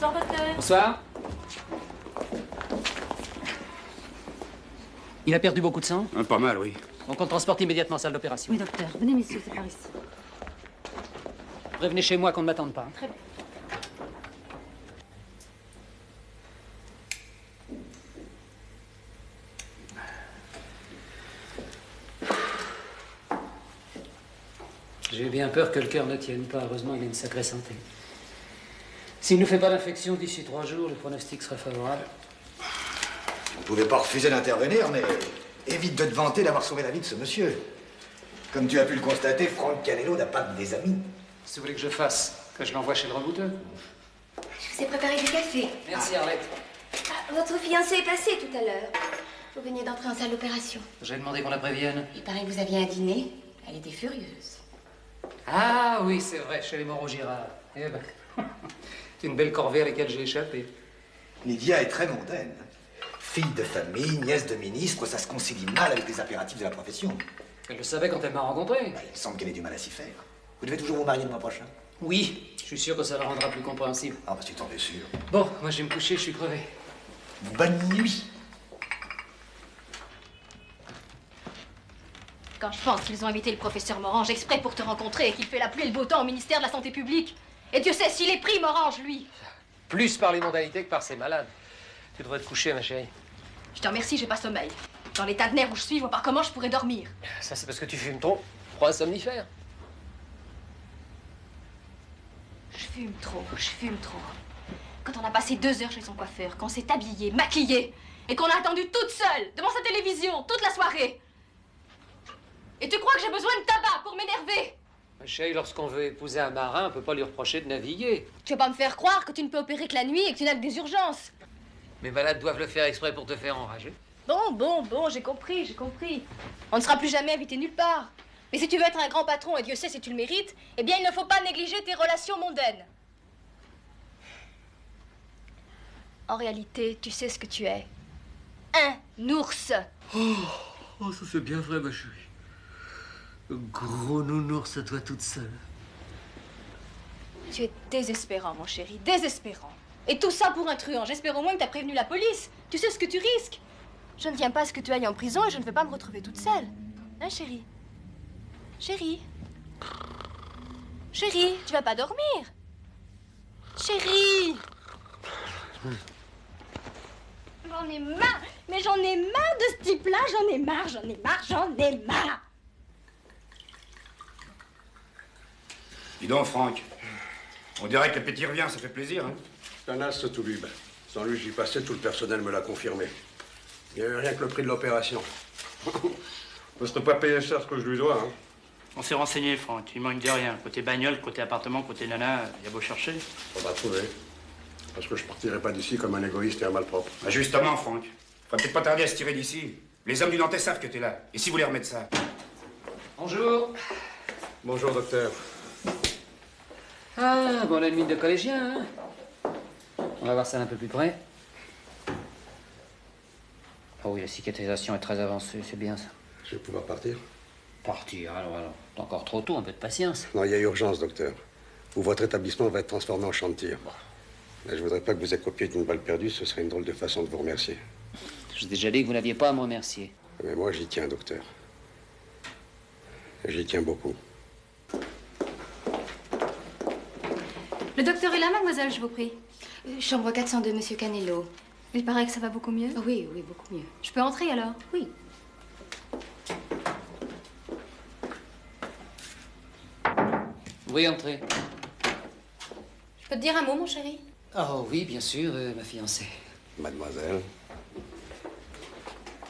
Bonsoir, docteur. Bonsoir. Il a perdu beaucoup de sang? Pas mal, oui. Donc on le transporte immédiatement en salle d'opération. Oui, docteur. Venez, messieurs, c'est par ici. Prévenez chez moi qu'on ne m'attende pas. Très bien. J'ai bien peur que le cœur ne tienne pas. Heureusement, il a une sacrée santé. S'il ne fait pas d'infection d'ici 3 jours, le pronostic sera favorable. Vous ne pouvez pas refuser d'intervenir, mais évite de te vanter d'avoir sauvé la vie de ce monsieur. Comme tu as pu le constater, Franck Canello n'a pas que des amis. Si vous voulez que je fasse, que je l'envoie chez le rebouteux. Je vous ai préparé du café. Merci, Arlette. Ah, votre fiancé est passé tout à l'heure. Vous veniez d'entrer en salle d'opération. J'ai demandé qu'on la prévienne. Il paraît que vous aviez un dîner. Elle était furieuse. Ah oui, c'est vrai, chez les Moreau-Girard. Eh ben, c'est une belle corvée à laquelle j'ai échappé. Lydia est très mondaine. Fille de famille, nièce de ministre, ça se concilie mal avec les impératifs de la profession. Elle le savait quand elle m'a rencontré. Bah, il semble qu'elle ait du mal à s'y faire. Vous devez toujours vous marier le mois prochain? Oui, je suis sûr que ça la rendra plus compréhensible. Ah bah tu t'en es sûr. Bon, moi je vais me coucher, je suis crevé. Bonne nuit. Quand je pense qu'ils ont invité le professeur Morange exprès pour te rencontrer et qu'il fait la pluie et le beau temps au ministère de la Santé publique. Et Dieu sait s'il est pris, Morange, lui. Plus par les mondanités que par ses malades. Tu devrais te coucher, ma chérie. Je te remercie, j'ai pas sommeil. Dans l'état de nerfs où je suis, je vois pas comment je pourrais dormir. Ça, c'est parce que tu fumes trop. Prends un somnifère. Je fume trop. Quand on a passé 2 heures chez son coiffeur, qu'on s'est habillé, maquillé, et qu'on a attendu toute seule, devant sa télévision, toute la soirée. Et tu crois que j'ai besoin de tabac pour m'énerver? Ma chérie, lorsqu'on veut épouser un marin, on peut pas lui reprocher de naviguer. Tu vas pas me faire croire que tu ne peux opérer que la nuit et que tu n'as que des urgences. Mes malades doivent le faire exprès pour te faire enrager. Bon, j'ai compris. On ne sera plus jamais invité nulle part. Mais si tu veux être un grand patron, et Dieu sait si tu le mérites, eh bien, il ne faut pas négliger tes relations mondaines. En réalité, tu sais ce que tu es. Un ours. Oh, ça c'est bien vrai, ma chérie. Le gros nounours à toi toute seule. Tu es désespérant, mon chéri, désespérant. Et tout ça pour un truand. J'espère au moins que t'as prévenu la police. Tu sais ce que tu risques. Je ne tiens pas à ce que tu ailles en prison et je ne veux pas me retrouver toute seule. Hein, chérie? Chérie? Chérie, tu vas pas dormir? Chérie! J'en ai marre! Mais j'en ai marre de ce type-là! J'en ai marre! Dis donc, Franck. On dirait que l'appétit revient, ça fait plaisir, hein? C'est un as, ce Toulube. Sans lui, j'y passais, tout le personnel me l'a confirmé. Il n'y avait rien que le prix de l'opération. Je ne serais pas payé cher ce que je lui dois, hein. On s'est renseigné, Franck. Il manque de rien. Côté bagnole, côté appartement, côté nana, il y a beau chercher. On va trouver. Parce que je partirai pas d'ici comme un égoïste et un malpropre. Ah, justement, Franck. Faudrait peut-être pas tarder à se tirer d'ici. Les hommes du Nantais savent que t'es là. Et si vous voulez remettre ça? Bonjour. Bonjour, docteur. Ah, bon ennemi de collégien, hein? On va voir ça d'un peu plus près. Oh oui, la cicatrisation est très avancée, c'est bien ça. Je vais pouvoir partir? Partir, alors. C'est encore trop tôt, un peu de patience. Non, il y a urgence, docteur. Ou votre établissement va être transformé en champ de tir. Mais je voudrais pas que vous accopiez d'une balle perdue, ce serait une drôle de façon de vous remercier. J'ai déjà dit que vous n'aviez pas à me remercier. Mais moi, j'y tiens, docteur. J'y tiens beaucoup. Le docteur est là, mademoiselle, je vous prie. Chambre 402, monsieur Canello. Il paraît que ça va beaucoup mieux. Oui, beaucoup mieux. Je peux entrer alors? Oui. Oui, entrez. Je peux te dire un mot, mon chéri? Oh oui, bien sûr, ma fiancée. Mademoiselle.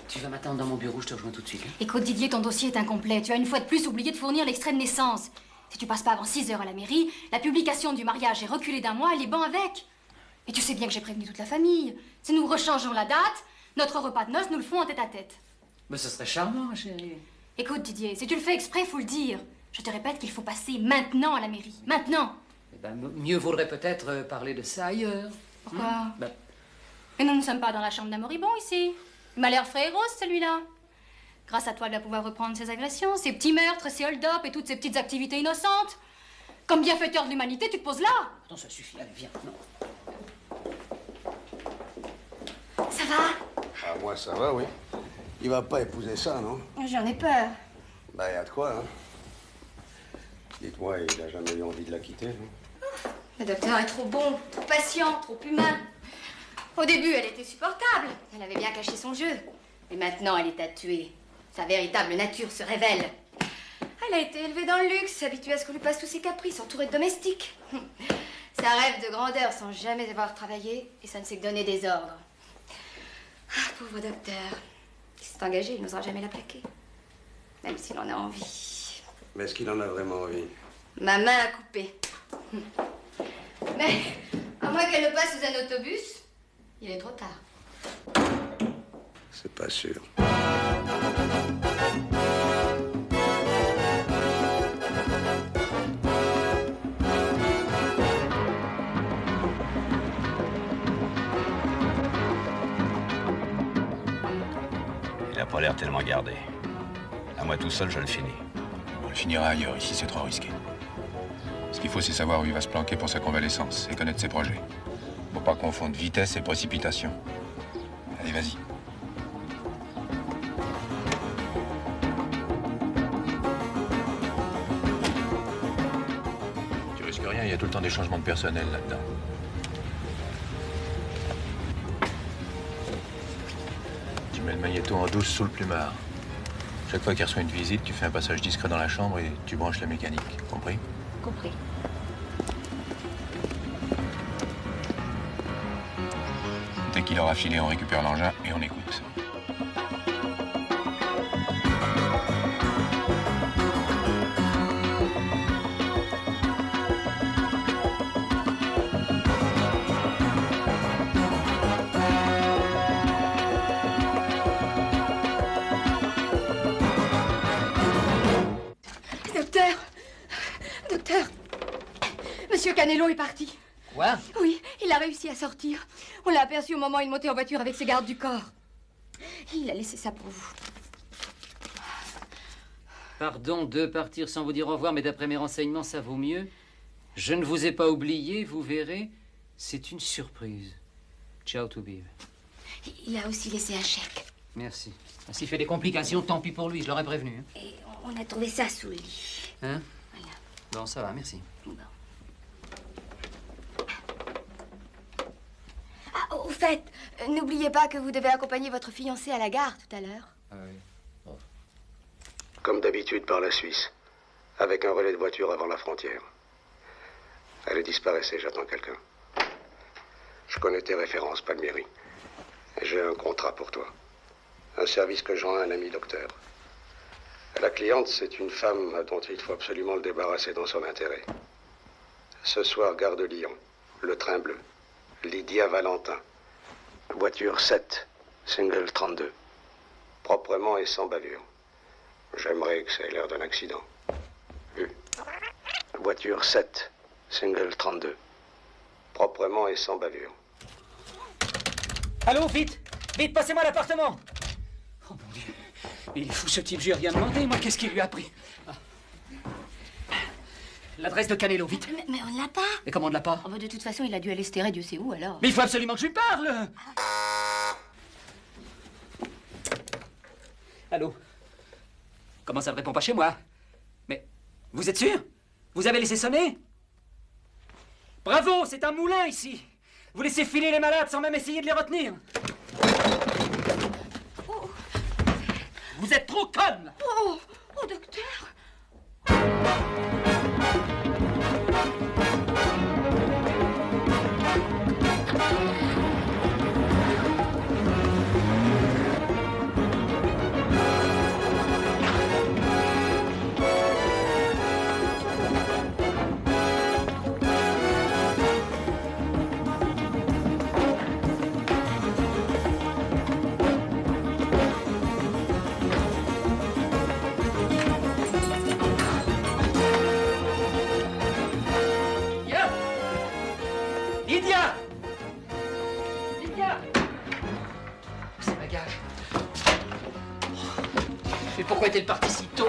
Tu vas m'attendre dans mon bureau, je te rejoins tout de suite. Hein? Écoute, Didier, ton dossier est incomplet. Tu as une fois de plus oublié de fournir l'extrait de naissance. Si tu passes pas avant 6 heures à la mairie, la publication du mariage est reculée d'1 mois et les bancs avec. Et tu sais bien que j'ai prévenu toute la famille. Si nous rechangeons la date, notre repas de noces, nous le font en tête-à-tête. Mais ce serait charmant, ma chérie. Écoute, Didier, si tu le fais exprès, faut le dire. Je te répète qu'il faut passer maintenant à la mairie. Maintenant. Eh ben, mieux vaudrait peut-être parler de ça ailleurs. Pourquoi? Ben, Mais nous ne sommes pas dans la chambre d'un moribond ici. Il m'a l'air frais et rose, celui-là. Grâce à toi, il va pouvoir reprendre ses agressions, ses petits meurtres, ses hold-up et toutes ses petites activités innocentes. Comme bienfaiteur de l'humanité, tu te poses là. Attends, ça suffit, allez, viens. Non. Ah, moi, ça va, oui. Il va pas épouser ça, non? J'en ai peur. Bah, y a de quoi, hein. Dites-moi, il a jamais eu envie de la quitter, non? Le docteur est trop bon, trop patient, trop humain. Au début, elle était supportable. Elle avait bien caché son jeu. Mais maintenant, elle est à tuer. Sa véritable nature se révèle. Elle a été élevée dans le luxe, habituée à ce qu'on lui passe tous ses caprices, entourée de domestiques. Ça rêve de grandeur sans jamais avoir travaillé et ça ne sait que donner des ordres. Ah, pauvre docteur. Il s'est engagé, il n'osera jamais la plaquer. Même s'il en a envie. Mais est-ce qu'il en a vraiment envie? Ma main a coupé. Mais, à moins qu'elle le passe sous un autobus, il est trop tard. C'est pas sûr. Il a pas l'air tellement gardé. À moi tout seul, je le finis. On le finira ailleurs, ici c'est trop risqué. Ce qu'il faut, c'est savoir où il va se planquer pour sa convalescence et connaître ses projets. Faut pas confondre vitesse et précipitation. Allez, vas-y. Tu risques rien, il y a tout le temps des changements de personnel là-dedans. Tu mets le magnéto en douce sous le plumard. Chaque fois qu'il reçoit une visite, tu fais un passage discret dans la chambre et tu branches la mécanique. Compris? Compris. Dès qu'il aura filé, on récupère l'engin et on écoute. Docteur, Monsieur Canello est parti. Quoi? Oui, il a réussi à sortir. On l'a aperçu au moment où il montait en voiture avec ses gardes du corps. Il a laissé ça pour vous. Pardon de partir sans vous dire au revoir, mais d'après mes renseignements, ça vaut mieux. Je ne vous ai pas oublié, vous verrez. C'est une surprise. Ciao, Toubib. Il a aussi laissé un chèque. Merci. S'il fait des complications, tant pis pour lui, je l'aurais prévenu. Hein. Et on a trouvé ça sous le lit. Hein? Voilà. Bon, ça va, merci. Bon. Ah, au fait, n'oubliez pas que vous devez accompagner votre fiancé à la gare tout à l'heure. Ah oui. Oh. Comme d'habitude par la Suisse, avec un relais de voiture avant la frontière. Elle disparaissait, j'attends quelqu'un. Je connais tes références, Palmieri. Et j'ai un contrat pour toi. Un service que je rends à un ami docteur. La cliente, c'est une femme dont il faut absolument le débarrasser dans son intérêt. Ce soir, gare de Lyon, le train bleu. Lydia Valentin. Voiture 7, single 32. Proprement et sans bavure. J'aimerais que ça ait l'air d'un accident. Voiture 7, single 32. Proprement et sans bavure. Allô, vite! Vite, passez-moi l'appartement! Oh mon Dieu! Il est fou ce type, je lui ai rien demandé, moi, qu'est-ce qu'il lui a pris? Ah. L'adresse de Canello, vite! Mais on ne l'a pas! Et comment on ne l'a pas? Oh, bah, de toute façon, il a dû aller se terrer, Dieu sait où alors. Mais il faut absolument que je lui parle! Allô? Comment ça ne répond pas chez moi? Mais vous êtes sûr? Vous avez laissé sonner? Bravo, c'est un moulin ici! Vous laissez filer les malades sans même essayer de les retenir. Oh. Vous êtes trop conne! Oh, oh, docteur! Lydia! Lydia! C'est ma gage. Mais pourquoi est-elle partie si tôt?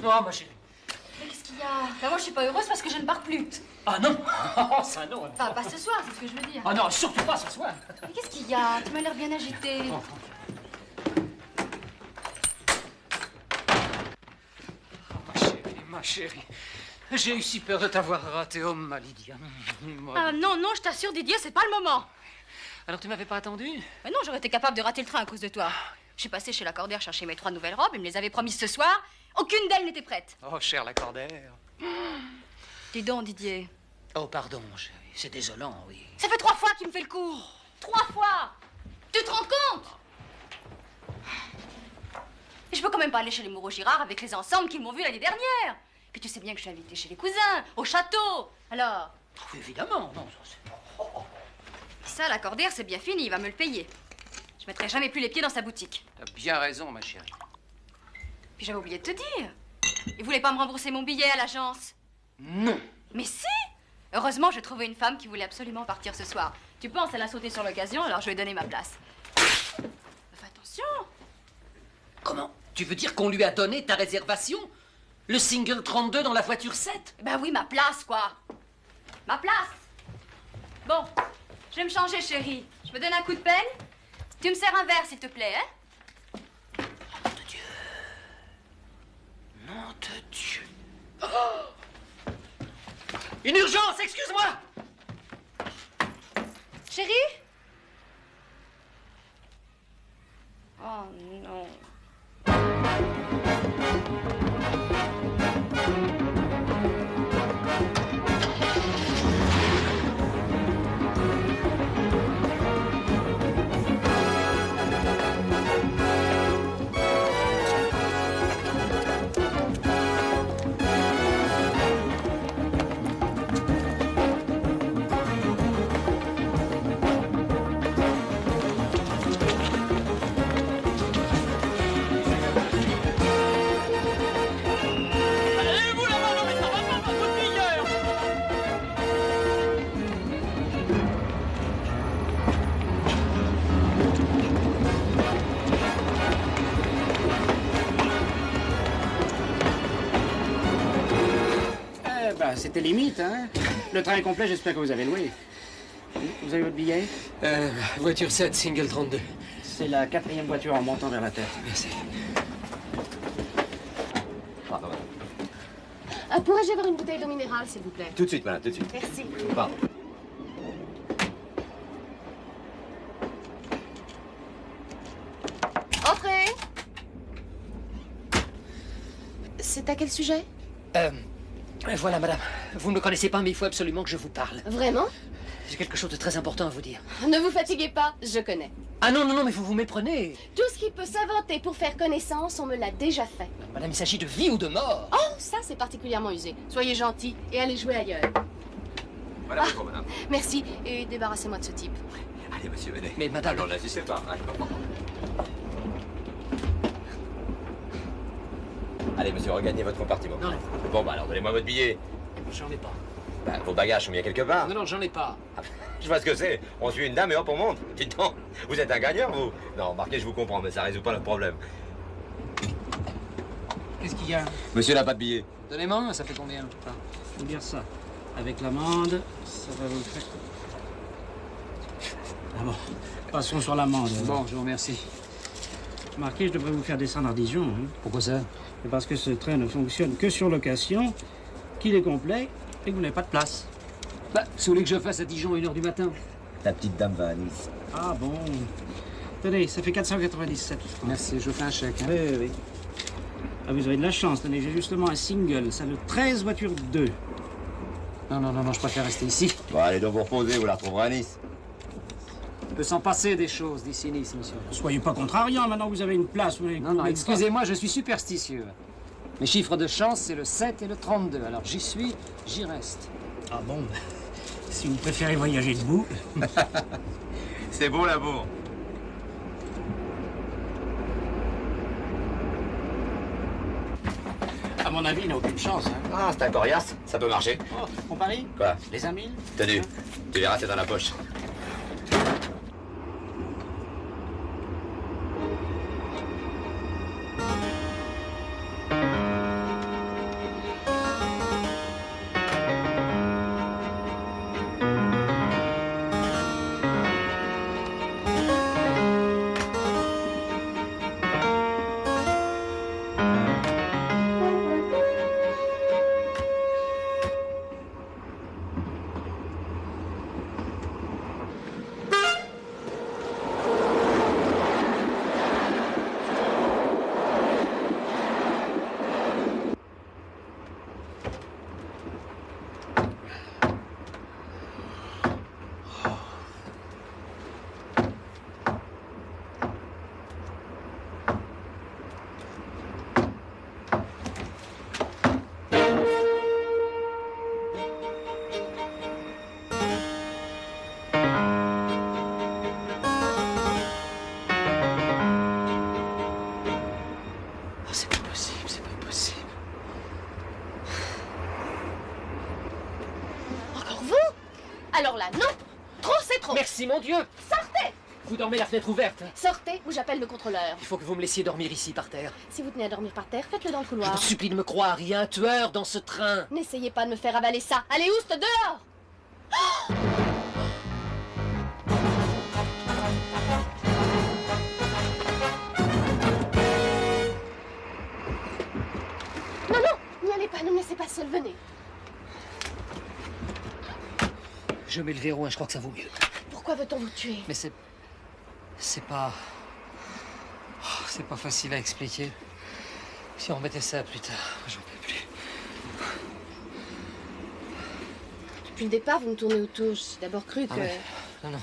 Oh, ma chérie. Mais qu'est-ce qu'il y a? Ben, moi, je suis pas heureuse parce que je ne pars plus. Ah non. Oh, ça non. Enfin, pas ce soir, c'est ce que je veux dire. Ah non, surtout pas ce soir. Mais qu'est-ce qu'il y a? Tu m'as l'air bien agitée. Ma chérie, j'ai eu si peur de t'avoir raté, oh ma Lydia. Ah non, non, je t'assure, Didier, c'est pas le moment. Alors tu m'avais pas attendu? Mais non, j'aurais été capable de rater le train à cause de toi. Je suis passée chez l'accordaire chercher mes 3 nouvelles robes, il me les avait promises ce soir. Aucune d'elles n'était prête. Oh, cher l'accordaire. Dis donc, Didier. Oh, pardon, chérie, c'est désolant, oui. Ça fait 3 fois qu'il me fait le coup. 3 fois. Tu te rends compte? Et je peux quand même pas aller chez les Moreau-Girard avec les ensembles qu'ils m'ont vus l'année dernière. Puis tu sais bien que je suis invitée chez les cousins, au château. Alors? Oh, évidemment, non, ça c'est... Ça, l'accordaire, c'est bien fini, il va me le payer. Je mettrai jamais plus les pieds dans sa boutique. T'as bien raison, ma chérie. Puis j'avais oublié de te dire. Il voulait pas me rembourser mon billet à l'agence. Non. Mais si! Heureusement, j'ai trouvé une femme qui voulait absolument partir ce soir. Tu penses, elle a sauté sur l'occasion, alors je lui ai donné ma place. Fais attention! Comment? Tu veux dire qu'on lui a donné ta réservation? Le single 32 dans la voiture 7? Ben oui, ma place, quoi. Ma place. Bon, je vais me changer, chérie. Je me donne un coup de pelle. Tu me sers un verre, s'il te plaît, hein? Nom de Dieu. Nom de Dieu. Oh! Une urgence, excuse-moi! Chérie? Oh non. C'était limite, hein? Le train est complet, j'espère que vous avez loué. Vous avez votre billet? Voiture 7, single 32. C'est la 4e voiture en montant vers la Terre. Merci. Pourrais-je avoir une bouteille d'eau minérale, s'il vous plaît? Tout de suite, madame, tout de suite. Merci. Pardon. Entrez. C'est à quel sujet? Voilà, madame. Vous ne me connaissez pas, mais il faut absolument que je vous parle. Vraiment? J'ai quelque chose de très important à vous dire. Ne vous fatiguez pas, je connais. Ah non, non, non, mais vous vous méprenez. Tout ce qui peut s'inventer pour faire connaissance, on me l'a déjà fait. Madame, il s'agit de vie ou de mort. Oh, ça c'est particulièrement usé. Soyez gentil et allez jouer ailleurs. Voilà, bonjour, madame. Merci, et débarrassez-moi de ce type. Allez, monsieur, venez. Mais madame... Alors, n'insistez pas. Allez, monsieur, regagnez votre compartiment. Non. Bon, bah alors, donnez-moi votre billet. J'en ai pas. Bah, vos bagages sont bien quelque part. Non, non, j'en ai pas. Je vois ce que c'est. On suit une dame et hop, on monte. Dites donc, vous êtes un gagneur, vous? Non, remarquez, je vous comprends, mais ça résout pas notre problème. Qu'est-ce qu'il y a? Monsieur n'a pas de billet. Donnez-moi, ça fait combien? Faut dire ça. Avec l'amende, ça va vous faire... Ah bon, passons sur l'amende. Bon, je vous remercie. Remarquez, je devrais vous faire descendre à Dijon. Hein. Pourquoi ça? C'est parce que ce train ne fonctionne que sur location, qu'il est complet et que vous n'avez pas de place. Bah, si vous voulez que je fasse à Dijon à 1h du matin. La petite dame va à Nice. Ah bon. Tenez, ça fait 497 francs. Merci, je vous fais un chèque. Hein. Oui, oui, oui. Ah, vous avez de la chance, tenez, j'ai justement un single, ça de 13 voitures 2. Non, non, non, non, je préfère rester ici. Bon, allez donc vous reposer, vous la retrouverez à Nice. Il peut s'en passer des choses d'ici Nice, monsieur. Soyez pas contrariant, maintenant vous avez une place. Vous Non, non, excusez-moi, je suis superstitieux. Mes chiffres de chance, c'est le 7 et le 32. Alors j'y suis, j'y reste. Ah bon? Si vous préférez voyager debout. C'est bon l'amour. À mon avis, il n'a aucune chance. Hein. Ah, c'est un coriace, ça peut marcher. Oh, on parie? Quoi? Les amis? Tenez, tu verras, c'est dans la poche. Alors là, non. Trop, c'est trop. Merci, mon Dieu. Sortez. Vous dormez la fenêtre ouverte. Sortez ou j'appelle le contrôleur. Il faut que vous me laissiez dormir ici, par terre. Si vous tenez à dormir par terre, faites-le dans le Je couloir. vous supplie de me croire, il y a un tueur dans ce train. N'essayez pas de me faire avaler ça. Allez, ouste, dehors. Oh, non, non, n'y allez pas, ne me laissez pas seule, venez. Je mets le verrou, hein, je crois que ça vaut mieux. Pourquoi veut-on vous tuer? Mais c'est pas... Oh, c'est pas facile à expliquer. Si on remettait ça plus tard, j'en peux plus. Depuis le départ, vous me tournez autour. J'ai d'abord cru que... Ah ouais. Non,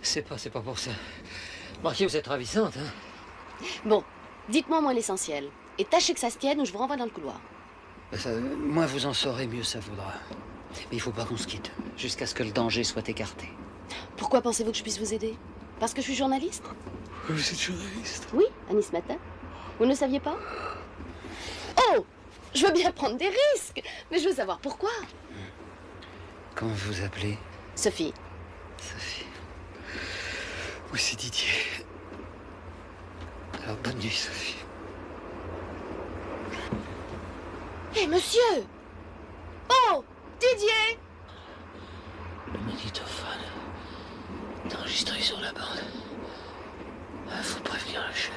c'est pas pour ça. Marquez, vous êtes ravissante, hein. Bon, dites-moi moins l'essentiel. Et tâchez que ça se tienne ou je vous renvoie dans le couloir. Moins vous en saurez, mieux ça vaudra. Mais il faut pas qu'on se quitte, jusqu'à ce que le danger soit écarté. Pourquoi pensez-vous que je puisse vous aider? Parce que je suis journaliste? Vous êtes journaliste? Oui, à Nice Matin. Vous ne le saviez pas? Oh! Je veux bien prendre des risques, mais je veux savoir pourquoi. Comment vous vous appelez? Sophie. Sophie. Oui, c'est Didier. Alors, bonne nuit, Sophie. Hé, monsieur! Oh! Didier! Le magnétophone est enregistré sur la bande. Faut prévenir le chef.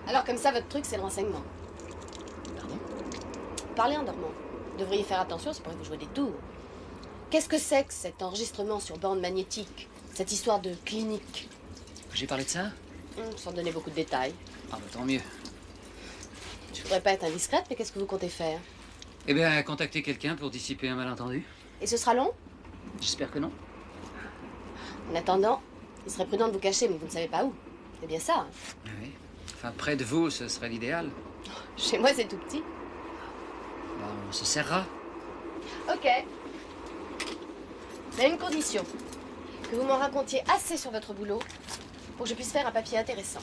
Alors comme ça, votre truc, c'est le renseignement. Pardon? Parlez en dormant. Vous devriez faire attention, ça pourrait vous jouer des tours. Qu'est-ce que c'est que cet enregistrement sur bande magnétique? Cette histoire de clinique? J'ai parlé de ça? Sans donner beaucoup de détails. Ah bah tant mieux. Je voudrais pas être indiscrète, mais qu'est-ce que vous comptez faire? Eh bien, contacter quelqu'un pour dissiper un malentendu. Et ce sera long? J'espère que non. En attendant, il serait prudent de vous cacher, mais vous ne savez pas où. C'est bien ça. Oui. Enfin, près de vous, ce serait l'idéal. Chez moi, c'est tout petit. Bah, on se serrera. Ok. Mais à une condition. Que vous m'en racontiez assez sur votre boulot pour que je puisse faire un papier intéressant.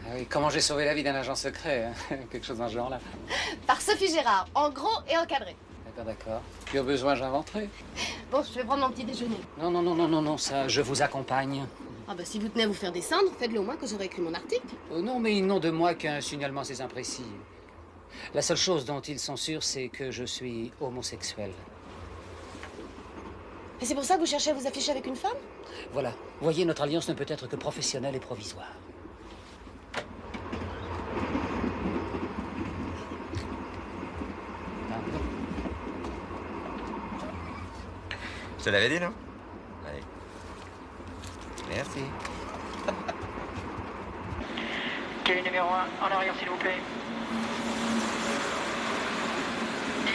Ah oui, comment j'ai sauvé la vie d'un agent secret, hein. Quelque chose dans ce genre-là. Par Sophie Gérard, en gros et encadré. D'accord. Puis au besoin, j'inventerai. Bon, je vais prendre mon petit déjeuner. Non, ça, je vous accompagne. Ah bah si vous tenez à vous faire descendre, faites-le au moins que j'aurai écrit mon article. Oh non, mais ils n'ont de moi qu'un signalement assez imprécis. La seule chose dont ils sont sûrs, c'est que je suis homosexuel. Et c'est pour ça que vous cherchez à vous afficher avec une femme? Voilà. Voyez, notre alliance ne peut être que professionnelle et provisoire. Je te l'avais dit, non? Allez. Merci. Quel numéro 1, en arrière s'il vous plaît. 10, 15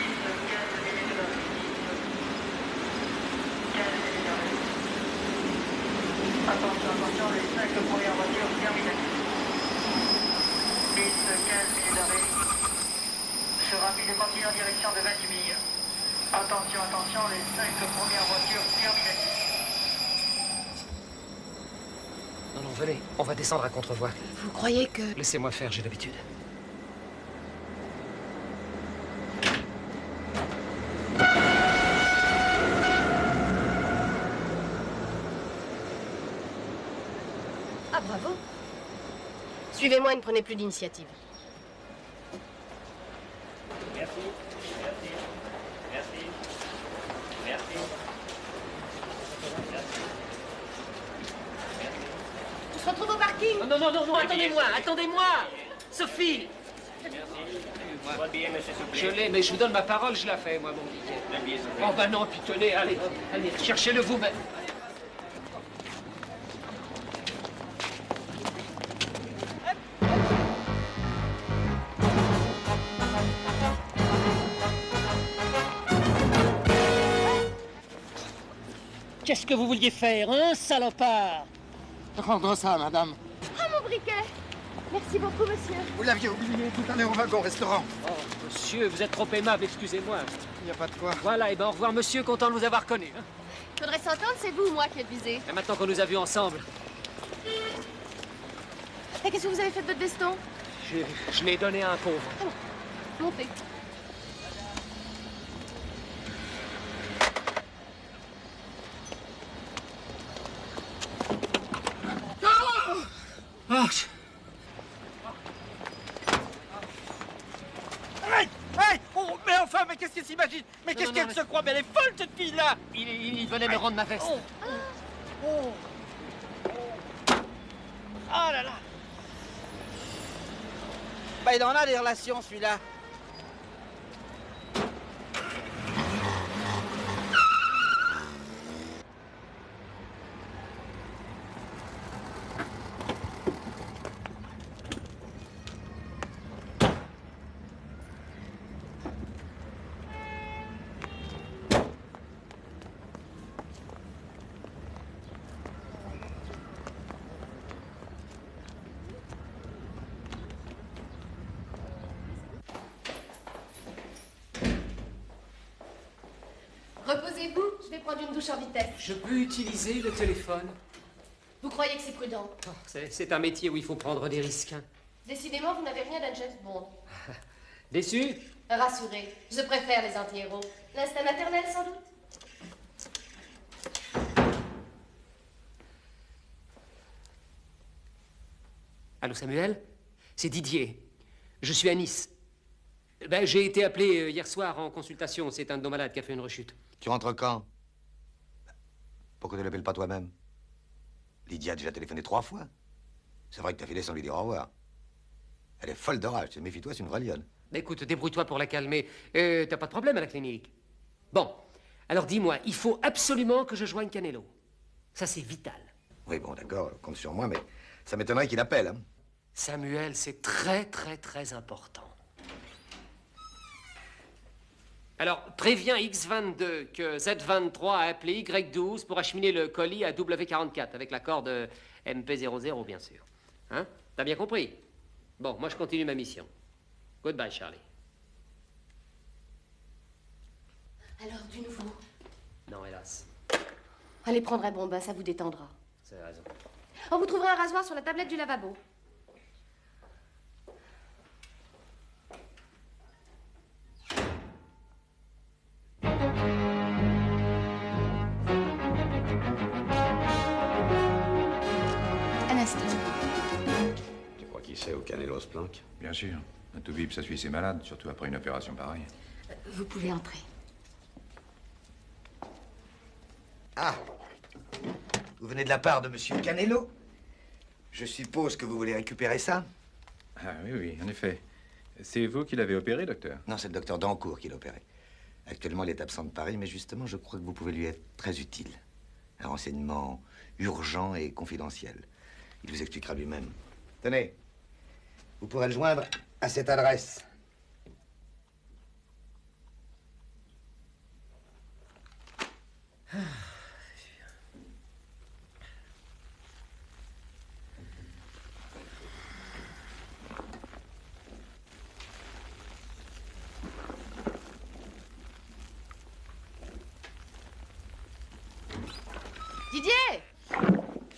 minutes de 15 minutes d'arrêt. Attention, les 5 premières voitures terminées. 10, 15 minutes d'arrêt. Ce rapide est parti en direction de 28 milles. Attention, les 5 premières voitures terminées. Non, venez, on va descendre à contre-voie. Vous croyez que... Laissez-moi faire, j'ai l'habitude. Ah, bravo. Suivez-moi et ne prenez plus d'initiative. Merci. On se retrouve au parking. Non, attendez-moi Sophie. Je l'ai, mais je vous donne ma parole, je la fais, moi, mon billet. Oh, bah non, puis tenez, allez, cherchez-le vous-même. Qu'est-ce que vous vouliez faire, hein, salopard? Rendre ça, madame. Ah, mon briquet! Merci beaucoup, monsieur. Vous l'aviez oublié tout à l'heure au wagon-restaurant. Oh, monsieur, vous êtes trop aimable, excusez-moi. Il n'y a pas de quoi. Voilà, et ben au revoir, monsieur, content de vous avoir connu. Hein. Faudrait s'entendre, c'est vous ou moi qui êtes visé. Et maintenant qu'on nous a vus ensemble, Et qu'est-ce que vous avez fait de votre veston? je l'ai donné à un pauvre. Ah bon, montez. Oh, hey, oh, mais enfin, mais qu'est-ce qu'elle s'imagine? Mais qu'est-ce qu'elle se croit? Mais elle est folle, cette fille-là! Il venait me rendre ma veste. Oh là là! Bah, il en a des relations, celui-là. Reposez-vous, je vais prendre une douche en vitesse. Je peux utiliser le téléphone? Vous croyez que c'est prudent? Oh, c'est un métier où il faut prendre des risques. Hein. Décidément, vous n'avez rien d'un James Bond. Déçu? Rassurez, je préfère les anti-héros. L'instinct maternel, sans doute? Allô, Samuel? C'est Didier. Je suis à Nice. Ben, j'ai été appelé hier soir en consultation. C'est un de nos malades qui a fait une rechute. Tu rentres quand? Pourquoi tu ne l'appelles pas toi-même? Lydia a déjà téléphoné 3 fois. C'est vrai que t'as filé sans lui dire au revoir. Elle est folle de rage. Méfie-toi, c'est une vraie lionne. Ben, écoute, débrouille-toi pour la calmer. T'as pas de problème à la clinique? Bon, alors dis-moi, il faut absolument que je joigne Canelo. Ça, c'est vital. Oui, bon, d'accord, compte sur moi, mais ça m'étonnerait qu'il appelle. Hein. Samuel, c'est très, très, très important. Alors, préviens X22 que Z23 a appelé Y12 pour acheminer le colis à W44 avec l'accord de MP00, bien sûr. Hein? T'as bien compris? Bon, moi, je continue ma mission. Goodbye, Charlie. Alors, du nouveau? Non, hélas. Allez prendre un bon bain, ça vous détendra. Vous avez raison. Oh, vous trouverez un rasoir sur la tablette du lavabo. Un instant. Tu crois qu'il sait où Canelo se planque? Bien sûr. Un toubib, ça suit ses malades, surtout après une opération pareille. Vous pouvez entrer. Ah! Vous venez de la part de Monsieur Canelo? Je suppose que vous voulez récupérer ça? Ah oui, oui, en effet. C'est vous qui l'avez opéré, docteur? Non, c'est le docteur Dancourt qui l'a opéré. Actuellement, il est absent de Paris, mais justement, je crois que vous pouvez lui être très utile. Un renseignement urgent et confidentiel. Il vous expliquera lui-même. Tenez, vous pourrez le joindre à cette adresse. Didier!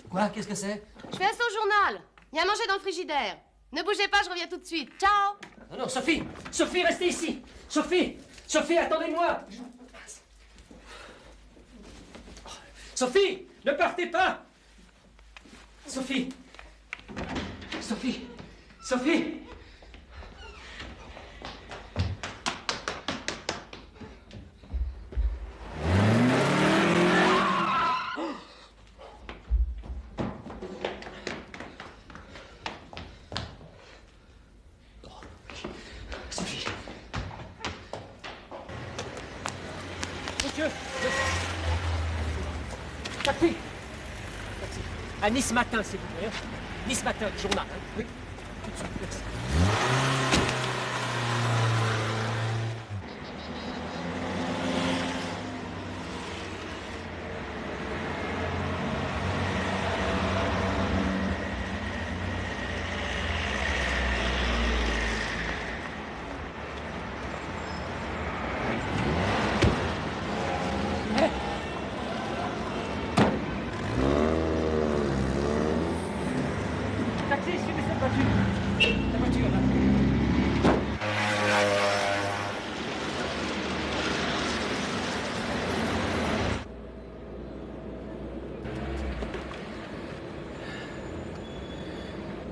Quoi? Qu'est-ce que c'est? Je fais un saut journal. Il y a à manger dans le frigidaire. Ne bougez pas, je reviens tout de suite. Ciao! Non, non, Sophie! Sophie, restez ici! Sophie! Sophie, attendez-moi! Sophie! Ne partez pas! Sophie! Sophie! Sophie! Sophie! Monsieur! Taxi! À Nice Matin, s'il vous plaît. Nice Matin, journal. Hein? Oui, tout de suite, merci.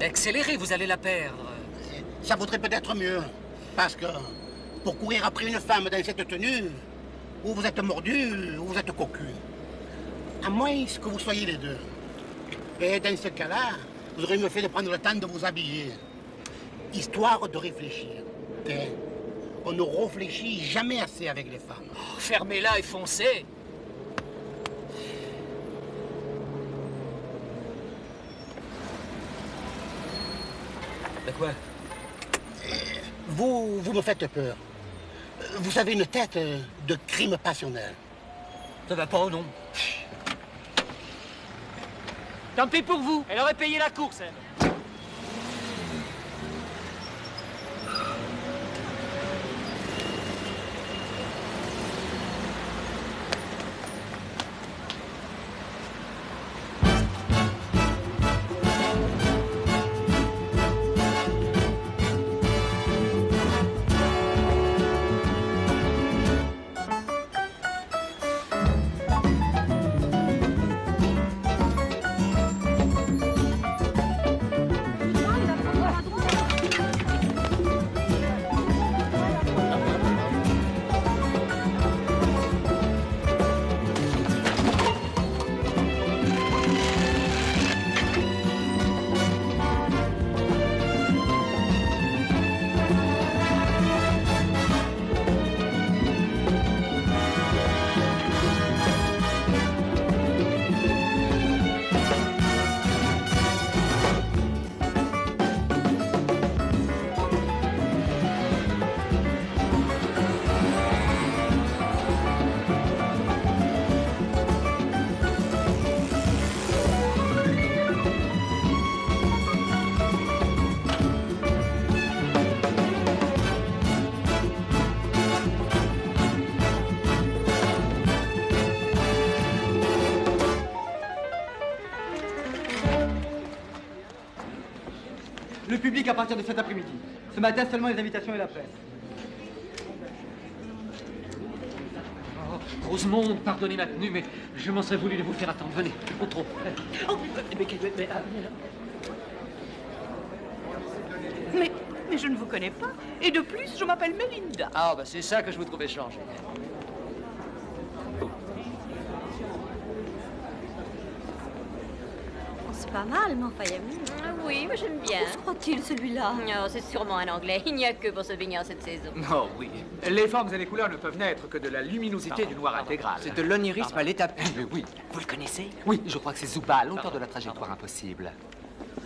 accélérez, vous allez la perdre. Ça vaudrait peut-être mieux. Parce que pour courir après une femme dans cette tenue, ou vous êtes mordu, ou vous êtes cocu. À moins que vous soyez les deux. Et dans ce cas-là, vous aurez mieux fait de prendre le temps de vous habiller. Histoire de réfléchir. Et on ne réfléchit jamais assez avec les femmes. Oh, fermez-la et foncez. De quoi? Vous me faites peur. Vous avez une tête de crime passionnel. Ça va pas, non? Tant pis pour vous. Elle aurait payé la course, elle. Le public à partir de cet après-midi. Ce matin, seulement les invitations et la presse. Oh, Rosemonde, pardonnez ma tenue, mais je m'en serais voulu de vous faire attendre. Venez, au trot. Mais je ne vous connais pas. Et de plus, je m'appelle Melinda. Ah, bah c'est ça que je vous trouvais changé. C'est pas mal, mais enfin, il y a mieux. Oui, moi j'aime bien. Où se croit-il, celui-là? Oh, c'est sûrement un Anglais. Il n'y a que pour se baigner en cette saison. Oh oui. Les formes et les couleurs ne peuvent naître que de la luminosité du noir intégral. C'est de l'onirisme à l'état pur. Oui. Vous le connaissez? Oui, je crois que c'est Zuba, l'auteur de la trajectoire impossible.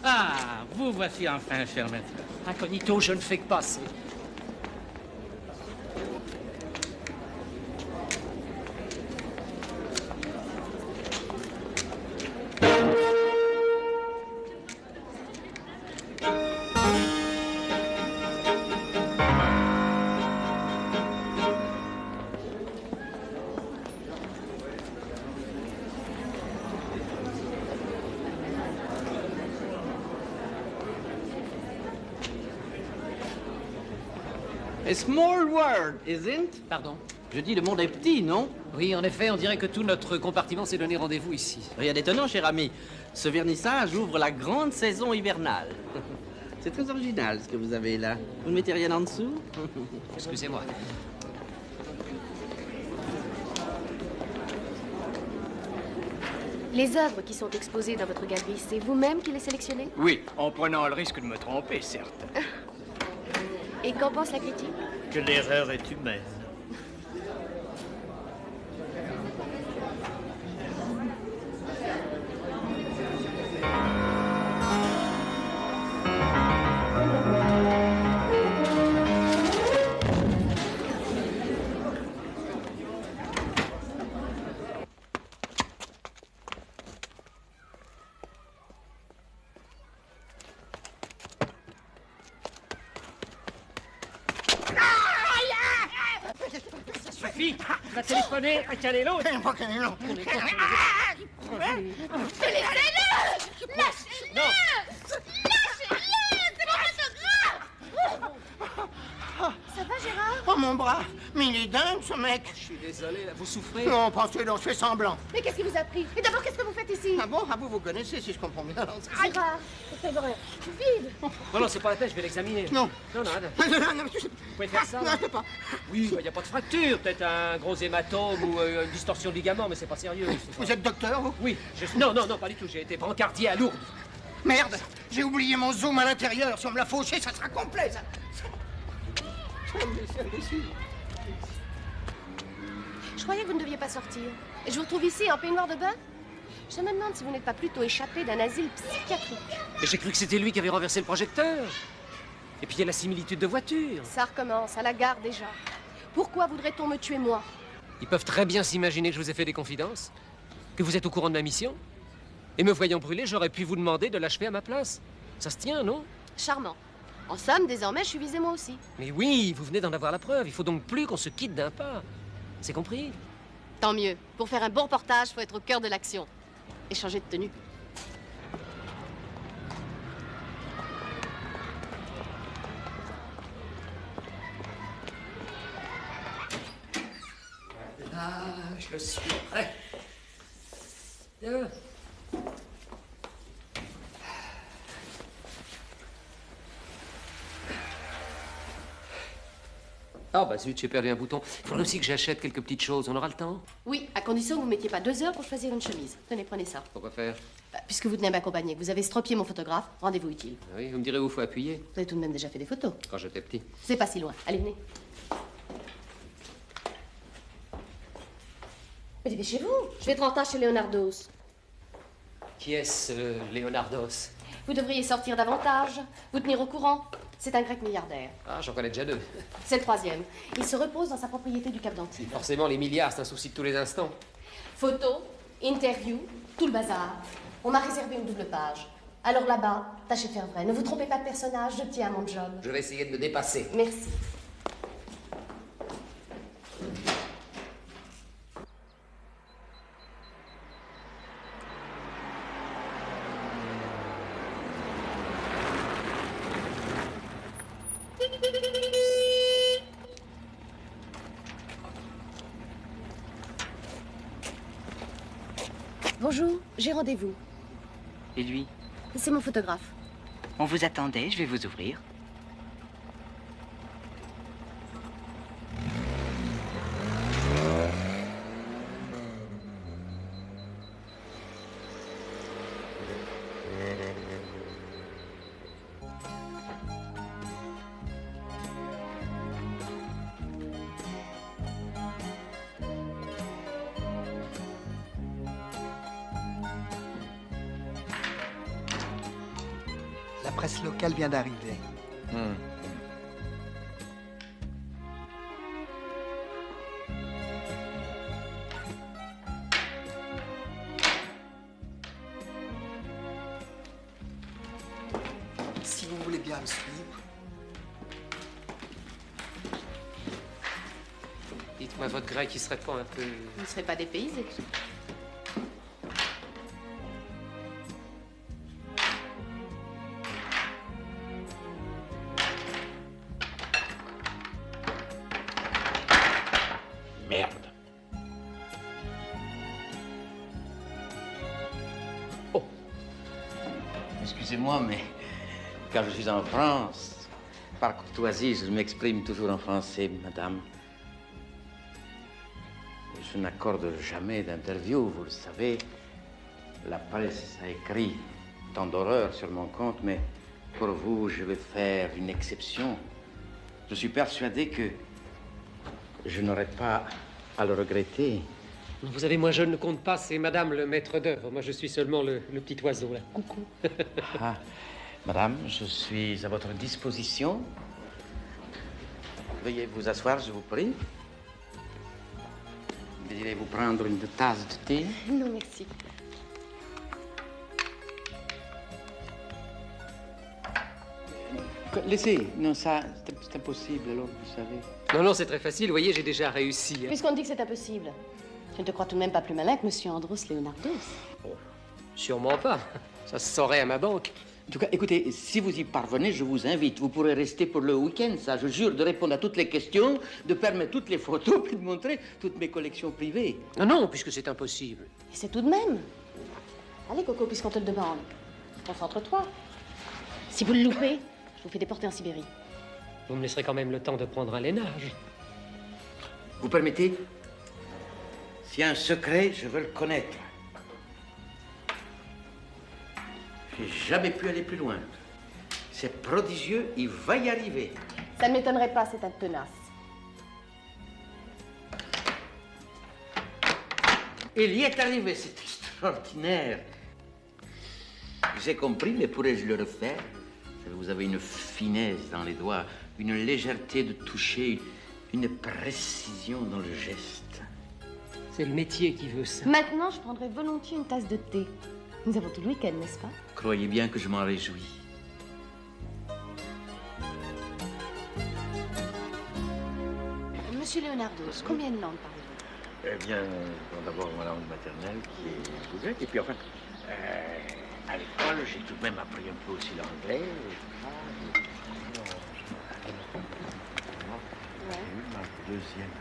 Ah, vous voici enfin, cher maître. Incognito, je ne fais que passer. A small world, isn't? Pardon? Je dis, le monde est petit, non? Oui, en effet, on dirait que tout notre compartiment s'est donné rendez-vous ici. Rien d'étonnant, cher ami. Ce vernissage ouvre la grande saison hivernale. C'est très original, ce que vous avez là. Vous ne mettez rien en dessous? Excusez-moi. Les œuvres qui sont exposées dans votre galerie, c'est vous-même qui les sélectionnez? Oui, en prenant le risque de me tromper, certes. Et qu'en pense la critique? Que l'erreur est humaine. Tu vas téléphoner à Canelo. Laissez-le! Non. Lâchez-le! C'est mon photographe! Ça va, Gérard? Oh, mon bras. Mais il est dingue, ce mec. Je suis désolé, là, vous souffrez? Non, pensez donc, je fais semblant. Mais qu'est-ce qui vous a pris? Et d'abord, qu'est-ce que vous faites ici? Ah bon? Ah, vous connaissez, si je comprends bien. C'est rare. C'est vrai. Vide. Non, non, c'est pas la peine, je vais l'examiner. Non. Non, non, Non, Vous pouvez faire ça? Non, je peux pas. Oui, il n'y a pas de fracture. Peut-être un gros hématome ou une distorsion de ligament, mais c'est pas sérieux. Vous êtes docteur, vous? Oui. Non, non, non, pas du tout. J'ai été brancardier à Lourdes. Merde, j'ai oublié mon zoom à l'intérieur. Si on me l'a fauché, ça sera complet, ça. Je croyais que vous ne deviez pas sortir. Et je vous retrouve ici, en peignoir de bain? Je me demande si vous n'êtes pas plutôt échappé d'un asile psychiatrique. Et j'ai cru que c'était lui qui avait renversé le projecteur. Et puis il y a la similitude de voiture. Ça recommence, à la gare déjà. Pourquoi voudrait-on me tuer, moi? Ils peuvent très bien s'imaginer que je vous ai fait des confidences, que vous êtes au courant de ma mission. Et me voyant brûler, j'aurais pu vous demander de l'achever à ma place. Ça se tient, non? Charmant. En somme, désormais, je suis visée moi aussi. Mais oui, vous venez d'en avoir la preuve. Il faut donc plus qu'on se quitte d'un pas. C'est compris? Tant mieux. Pour faire un bon reportage, faut être au cœur de l'action. Et changer de tenue. Ah, je suis prêt. Bien. Ah bah zut, j'ai perdu un bouton. Il faudrait aussi que j'achète quelques petites choses. On aura le temps? Oui, à condition que vous ne mettiez pas 2 heures pour choisir une chemise. Tenez, prenez ça. Pourquoi faire? Puisque vous tenez à m'accompagner, que vous avez estropié mon photographe, rendez-vous utile. Oui, vous me direz où il faut appuyer. Vous avez tout de même déjà fait des photos. Quand j'étais petit. C'est pas si loin. Allez, venez. Mais dépêchez-vous. Je vais être en retard chez Leonardos. Qui est-ce, Leonardos? Vous devriez sortir davantage, vous tenir au courant. C'est un grec milliardaire. Ah, j'en connais déjà 2. C'est le 3e. Il se repose dans sa propriété du Cap d'Antibes. Forcément, les milliards, c'est un souci de tous les instants. Photos, interviews, tout le bazar. On m'a réservé une double page. Alors là-bas, tâchez de faire vrai. Ne vous trompez pas de personnage, je tiens à mon job. Je vais essayer de me dépasser. Merci. Bonjour, j'ai rendez-vous. Et lui? C'est mon photographe. On vous attendait, je vais vous ouvrir. La presse locale vient d'arriver. Si vous voulez bien me suivre. Dites-moi, votre grec, il serait pas un peu... Vous ne serez pas dépaysé. Merde. Oh. Excusez-moi, mais quand je suis en France, par courtoisie, je m'exprime toujours en français, madame. Je n'accorde jamais d'interview, vous le savez. La presse a écrit tant d'horreurs sur mon compte, mais pour vous, je vais faire une exception. Je suis persuadé que je n'aurai pas à le regretter. Vous savez, moi, je ne compte pas, c'est madame le maître d'œuvre. Moi, je suis seulement le petit oiseau, là. Coucou. Ah, madame, je suis à votre disposition. Veuillez vous asseoir, je vous prie. Désirez-vous prendre une tasse de thé? Non, merci. Laissez. Non, ça, c'est impossible, alors, vous savez. Non, non, c'est très facile. Vous voyez, j'ai déjà réussi. Hein. Puisqu'on dit que c'est impossible, je ne te crois tout de même pas plus malin que monsieur Andros Leonardos. Oh, sûrement pas. Ça se saurait à ma banque. En tout cas, écoutez, si vous y parvenez, je vous invite. Vous pourrez rester pour le week-end, ça, je jure, de répondre à toutes les questions, de permettre toutes les photos, puis de montrer toutes mes collections privées. Non, non, puisque c'est impossible. Et c'est tout de même. Allez, Coco, puisqu'on te le demande. Concentre-toi. Si vous le loupez, je vous fais déporter en Sibérie. Vous me laisserez quand même le temps de prendre un lainage. Vous permettez? S'il y a un secret, je veux le connaître. J'ai jamais pu aller plus loin. C'est prodigieux, il va y arriver. Ça ne m'étonnerait pas, c'est un tenace. Il y est arrivé, c'est extraordinaire. J'ai compris, mais pourrais-je le refaire? Vous avez une finesse dans les doigts, une légèreté de toucher, une précision dans le geste. C'est le métier qui veut ça. Maintenant, je prendrai volontiers une tasse de thé. Nous avons tout le week-end, n'est-ce pas? Croyez bien que je m'en réjouis. Monsieur Leonardos, combien de langues parlez-vous? Eh bien, d'abord ma langue maternelle qui est le grec, et puis enfin, à l'école, j'ai tout de même appris un peu aussi l'anglais. Ma deuxième.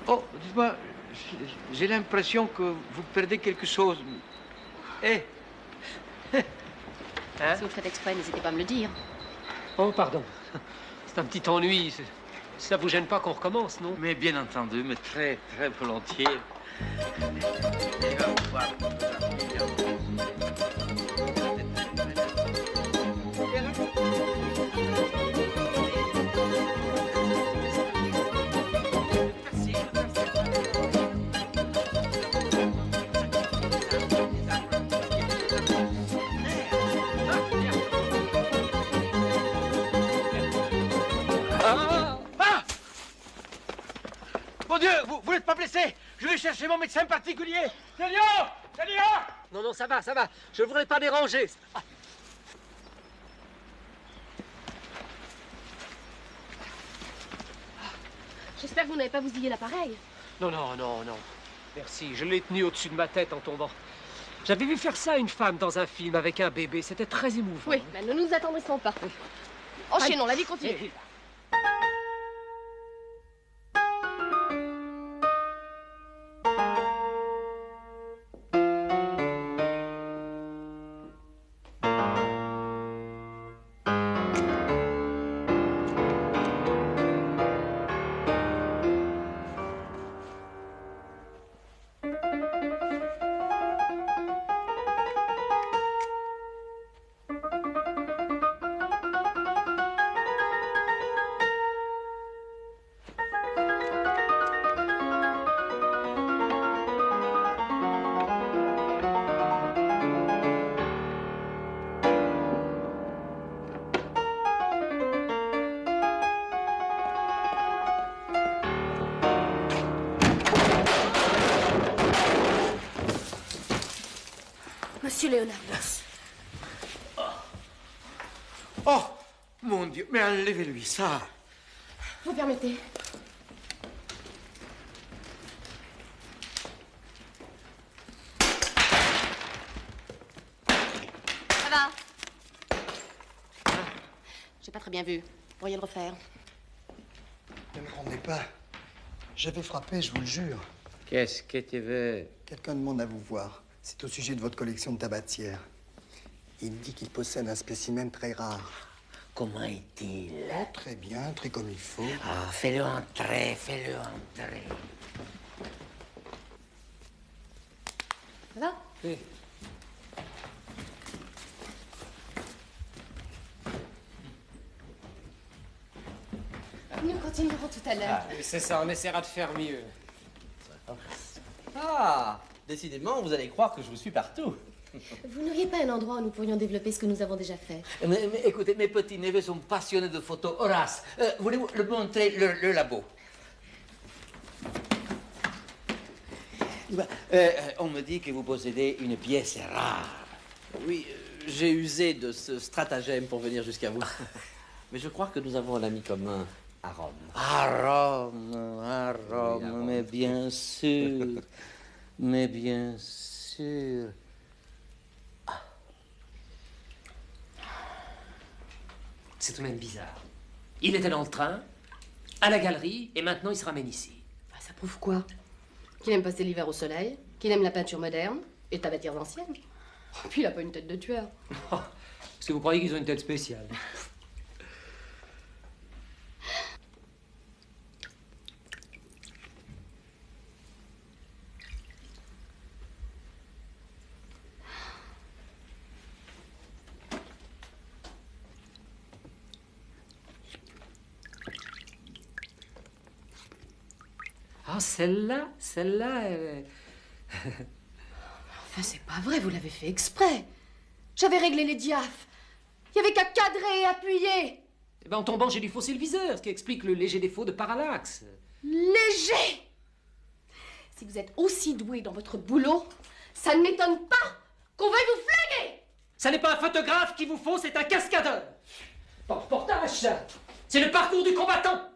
Oh, dites-moi, j'ai l'impression que vous perdez quelque chose. Si vous le faites exprès, n'hésitez pas à me le dire. Oh, pardon. C'est un petit ennui. Ça vous gêne pas qu'on recommence, non? Mais bien entendu, mais très, très volontiers. Mon Dieu, vous n'êtes pas blessé? Je vais chercher mon médecin particulier. Célio! Célio! Non, non, ça va, ça va. Je ne voudrais pas déranger. Ah. J'espère que vous n'avez pas bousillé l'appareil. Non, non, non, non. Merci, je l'ai tenu au-dessus de ma tête en tombant. J'avais vu faire ça à une femme dans un film avec un bébé. C'était très émouvant. Oui, mais ne nous attendrissons pas. Enchaînons, la vie continue. Monsieur Leonardos. Oh, mon Dieu, mais enlevez-lui ça. Vous permettez? Ça va? J'ai pas très bien vu. Vous pourriez le refaire. Ne me rendez pas. J'avais frappé, je vous le jure. Qu'est-ce que tu veux? Quelqu'un demande à vous voir. C'est au sujet de votre collection de tabatières. Il me dit qu'il possède un spécimen très rare. Comment est-il? Oh, très bien, très comme il faut. Ah, fais-le entrer, fais-le entrer. Ça va? Oui. Nous continuerons tout à l'heure. C'est ça, on essaiera de faire mieux. Ah, décidément, vous allez croire que je vous suis partout. Vous n'auriez pas un endroit où nous pourrions développer ce que nous avons déjà fait? Mais écoutez, mes petits neveux sont passionnés de photos. Horace, voulez-vous le montrer le labo? On me dit que vous possédez une pièce rare. Oui, j'ai usé de ce stratagème pour venir jusqu'à vous. Mais je crois que nous avons un ami commun à Rome. À Rome, Oui, mais bien sûr. Mais bien sûr. Ah. C'est tout de même bizarre. Il était dans le train, à la galerie, et maintenant il se ramène ici. Enfin, ça prouve quoi? Qu'il aime passer l'hiver au soleil, qu'il aime la peinture moderne et tabatières anciennes. Puis il a pas une tête de tueur. Parce que vous croyez qu'ils ont une tête spéciale. Ah, celle-là, Enfin, c'est pas vrai, vous l'avez fait exprès. J'avais réglé les diaphes. Il y avait qu'à cadrer et appuyer. Eh ben, en tombant, j'ai dû fausser le viseur, ce qui explique le léger défaut de parallaxe. Léger! Si vous êtes aussi doué dans votre boulot, ça ne m'étonne pas qu'on veuille vous flinguer! Ça n'est pas un photographe qu'il vous faut, c'est un cascadeur. Dans le reportage, ça. C'est le parcours du combattant.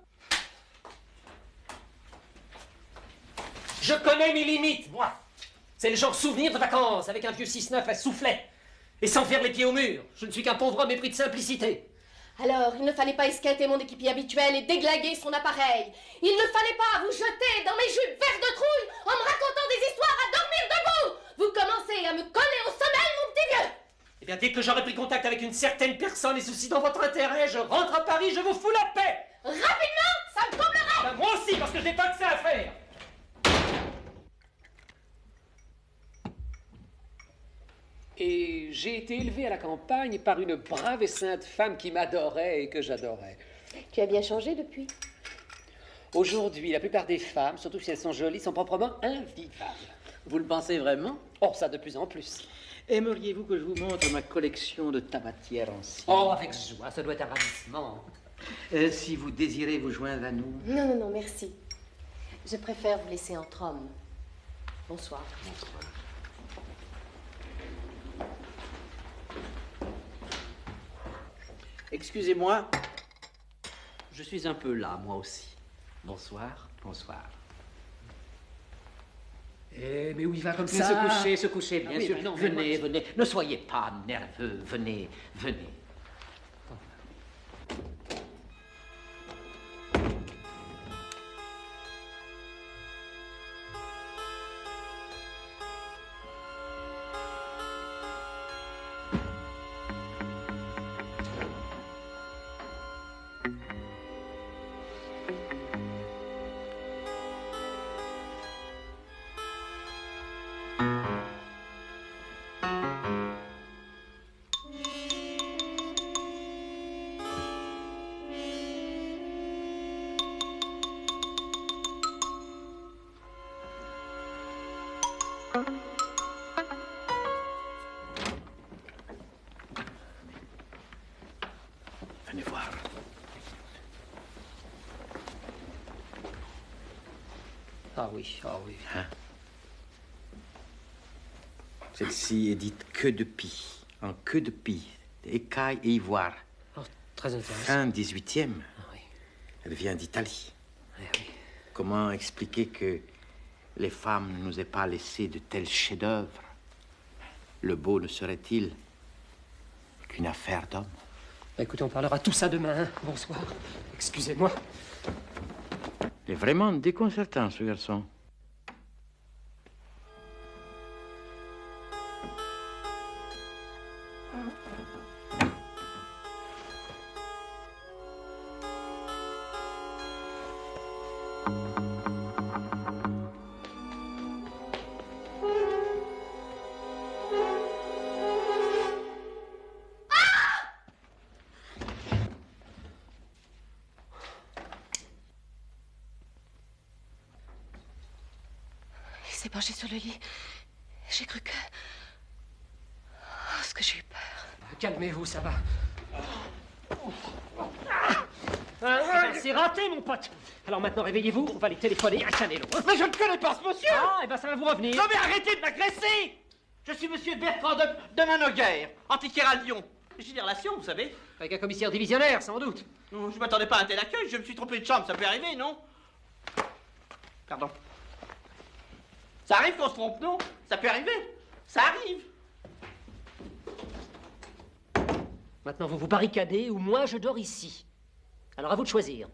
Je connais mes limites, moi. C'est le genre souvenir de vacances, avec un vieux 6-9 à soufflet. Et sans faire les pieds au mur. Je ne suis qu'un pauvre homme épris de simplicité. Alors, il ne fallait pas esquinter mon équipier habituel et déglinguer son appareil. Il ne fallait pas vous jeter dans mes jupes vertes de trouille en me racontant des histoires à dormir debout. Vous commencez à me coller au sommeil, mon petit vieux. Eh bien, dès que j'aurai pris contact avec une certaine personne et ceci dans votre intérêt, je rentre à Paris, je vous fous la paix. Rapidement, ça me comblerait. Ben, moi aussi, parce que je n'ai pas que ça à faire. Et j'ai été élevé à la campagne par une brave et sainte femme qui m'adorait et que j'adorais. Tu as bien changé depuis. Aujourd'hui, la plupart des femmes, surtout si elles sont jolies, sont proprement invivables. Vous le pensez vraiment? Oh, ça de plus en plus. Aimeriez-vous que je vous montre ma collection de tabatières anciennes? Oh, avec joie, ça doit être un ravissement. Si vous désirez vous joindre à nous... Non, non, non, merci. Je préfère vous laisser entre hommes. Bonsoir. Bonsoir. Excusez-moi, je suis un peu là, moi aussi. Bonsoir. Bonsoir. Eh, mais où il va comme Mais ça? se coucher, bien Ah oui, sûr. mais non, venez, mais moi- venez. Ne soyez pas nerveux. Venez, venez. Venez voir. Ah oui, ah oui. Hein? Celle-ci est dite queue de pie, en queue de pie, écaille et ivoire. Oh, très intéressant. Fin 18e. Ah oui. Elle vient d'Italie. Eh oui. Comment expliquer que les femmes ne nous aient pas laissé de tels chefs-d'œuvre? Le beau ne serait-il qu'une affaire d'homme? Bah, écoutez, on parlera tout ça demain. Hein. Bonsoir. Excusez-moi. Il est vraiment déconcertant, ce garçon. Il s'est penché sur le lit. J'ai cru que... Oh, ce que j'ai eu peur. Calmez-vous, ça va. C'est raté, mon pote. Alors maintenant, réveillez-vous, on va les téléphoner à Chanel. Mais je ne connais pas ce monsieur! Ah, et ben ça va vous revenir. Non mais arrêtez de m'agresser! Je suis monsieur Bertrand de Manoguer, antiquaire à Lyon. J'ai des relations, vous savez. Avec un commissaire divisionnaire, sans doute. Non, je m'attendais pas à un tel accueil, je me suis trompé de chambre, ça peut arriver, non? Pardon. Ça arrive qu'on se trompe, non? Ça peut arrive. Ça arrive. Maintenant, vous vous barricadez ou moi, je dors ici. Alors, à vous de choisir.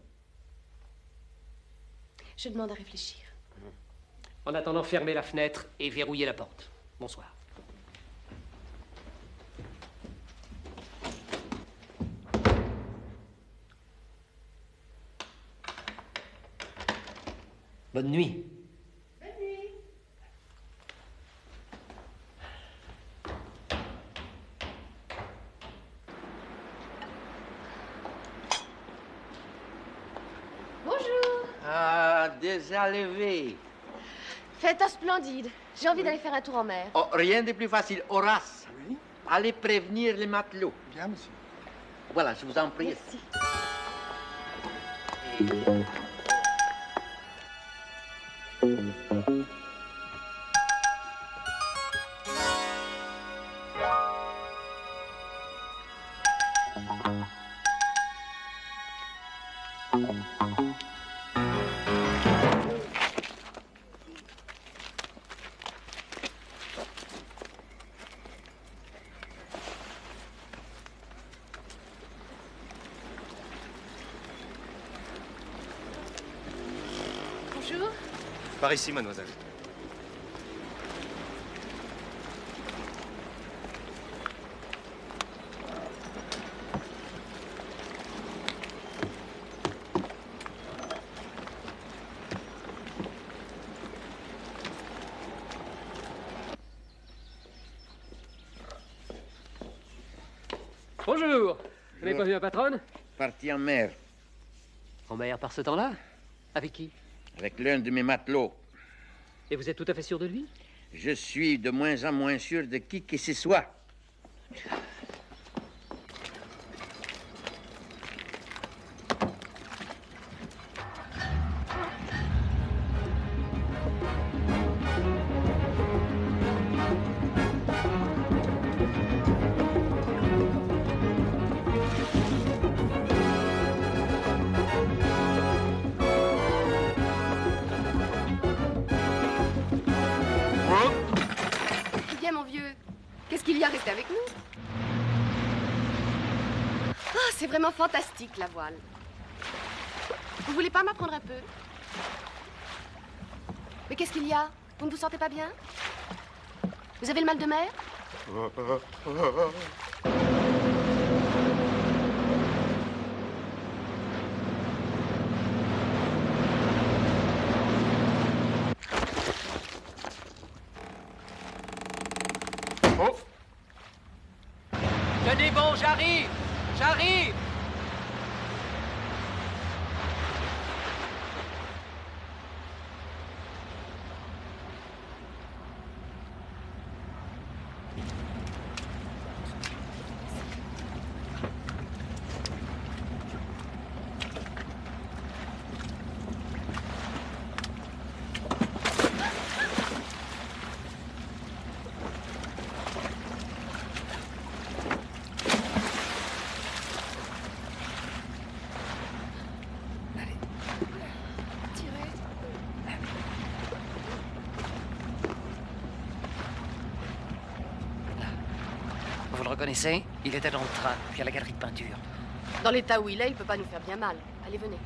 Je demande à réfléchir. En attendant, fermez la fenêtre et verrouillez la porte. Bonsoir. Bonne nuit. Bonne nuit. Bonjour. Ah, déjà levé. Faites un splendide. J'ai envie d'aller faire un tour en mer. Oh, rien de plus facile. Horace, allez prévenir les matelots. Bien, monsieur. Voilà, je vous en prie. Merci. Bonjour. Par ici, mademoiselle. Bonjour. Vous n'avez pas vu ma patronne? Parti en mer. En mer par ce temps-là? Avec qui? Avec l'un de mes matelots. Et vous êtes tout à fait sûr de lui? Je suis de moins en moins sûr de qui que ce soit. Bien, mon vieux. Qu'est-ce qu'il y a? Restez avec nous. Ah, c'est vraiment fantastique, la voile. Vous voulez pas m'apprendre un peu? Mais qu'est-ce qu'il y a? Vous ne vous sentez pas bien? Vous avez le mal de mer? Tenez bon, j'arrive! J'arrive! Vous le reconnaissez? Il était dans le train, puis à la galerie de peinture. Dans l'état où il est, il peut pas nous faire bien mal. Allez, venez.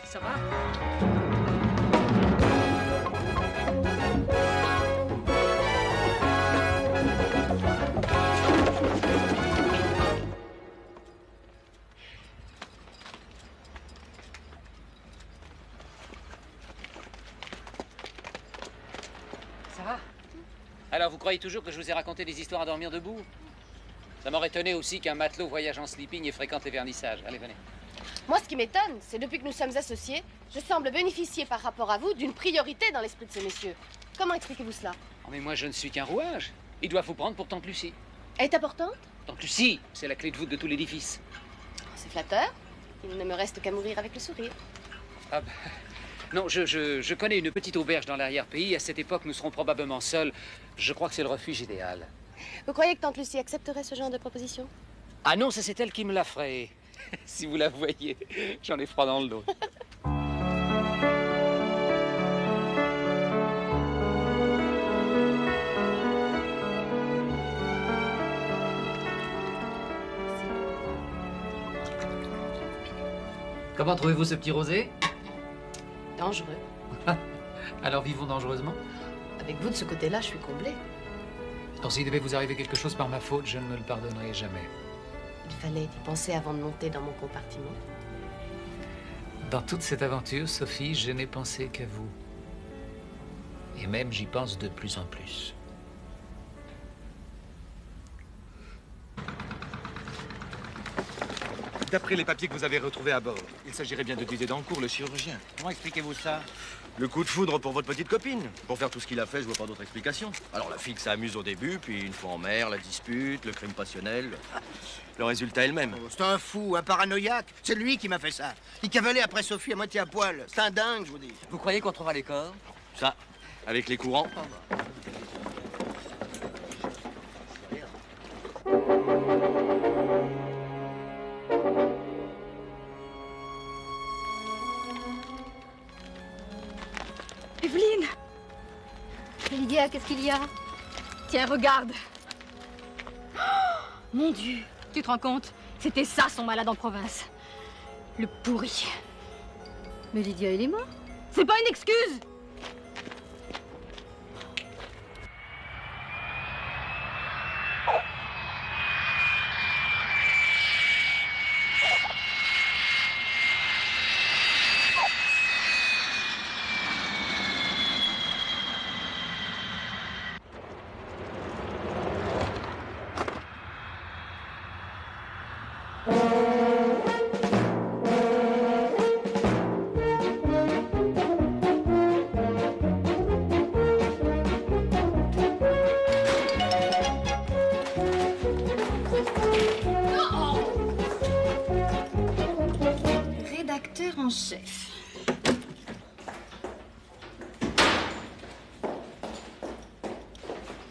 Ça va? Ça va? Alors, vous croyez toujours que je vous ai raconté des histoires à dormir debout? Ça m'aurait étonné aussi qu'un matelot voyage en sleeping et fréquente les vernissages. Allez, venez. Moi, ce qui m'étonne, c'est depuis que nous sommes associés, je semble bénéficier par rapport à vous d'une priorité dans l'esprit de ces messieurs. Comment expliquez-vous cela? Oh, mais moi, je ne suis qu'un rouage. Ils doivent vous prendre pour Tante Lucie. Elle est importante? Tante Lucie, c'est la clé de voûte de tout l'édifice. C'est flatteur. Il ne me reste qu'à mourir avec le sourire. Ah bah... Non, je connais une petite auberge dans l'arrière-pays. À cette époque, nous serons probablement seuls. Je crois que c'est le refuge idéal. Vous croyez que Tante Lucie accepterait ce genre de proposition? Ah non, ça c'est elle qui me l'a ferait. Si vous la voyez, j'en ai froid dans le dos. Comment trouvez-vous ce petit rosé? Dangereux. Alors vivons dangereusement. Avec vous de ce côté-là, je suis comblée. Donc s'il devait vous arriver quelque chose par ma faute, je ne me le pardonnerai jamais. Il fallait y penser avant de monter dans mon compartiment. Dans toute cette aventure, Sophie, je n'ai pensé qu'à vous. Et même j'y pense de plus en plus. D'après les papiers que vous avez retrouvés à bord, il s'agirait bien de Didier Dancourt, le chirurgien. Comment expliquez-vous ça? Le coup de foudre pour votre petite copine. Pour faire tout ce qu'il a fait, je vois pas d'autre explication. Alors la fille que ça amuse au début, puis une fois en mer, la dispute, le crime passionnel. Le résultat est le même. Oh, c'est un fou, un paranoïaque. C'est lui qui m'a fait ça. Il cavalait après Sophie à moitié à poil. C'est un dingue, je vous dis. Vous croyez qu'on trouvera les corps? Ça, avec les courants. Evelyne! Lydia, qu'est-ce qu'il y a? Tiens, regarde. Oh, mon Dieu, tu te rends compte? C'était ça son malade en province. Le pourri. Mais Lydia, il est mort. C'est pas une excuse! Rédacteur en chef.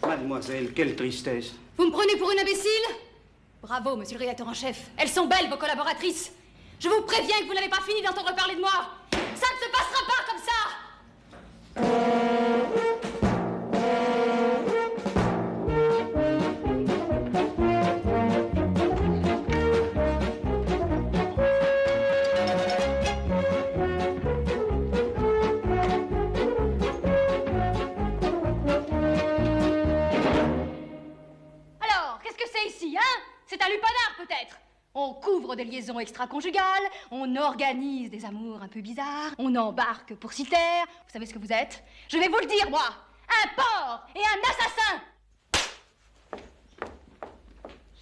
Mademoiselle, quelle tristesse. Vous me prenez pour une imbécile? Bravo, monsieur le rédacteur en chef. Elles sont belles, vos collaboratrices. Je vous préviens que vous n'avez pas fini d'entendre parler de moi. Ça ne se passera pas comme ça. Alors, qu'est-ce que c'est ici, hein? C'est un lupanar, peut-être? On couvre des liaisons extra-conjugales, on organise des amours un peu bizarres, on embarque pour s'y taire. Vous savez ce que vous êtes? Je vais vous le dire, moi! Un porc et un assassin!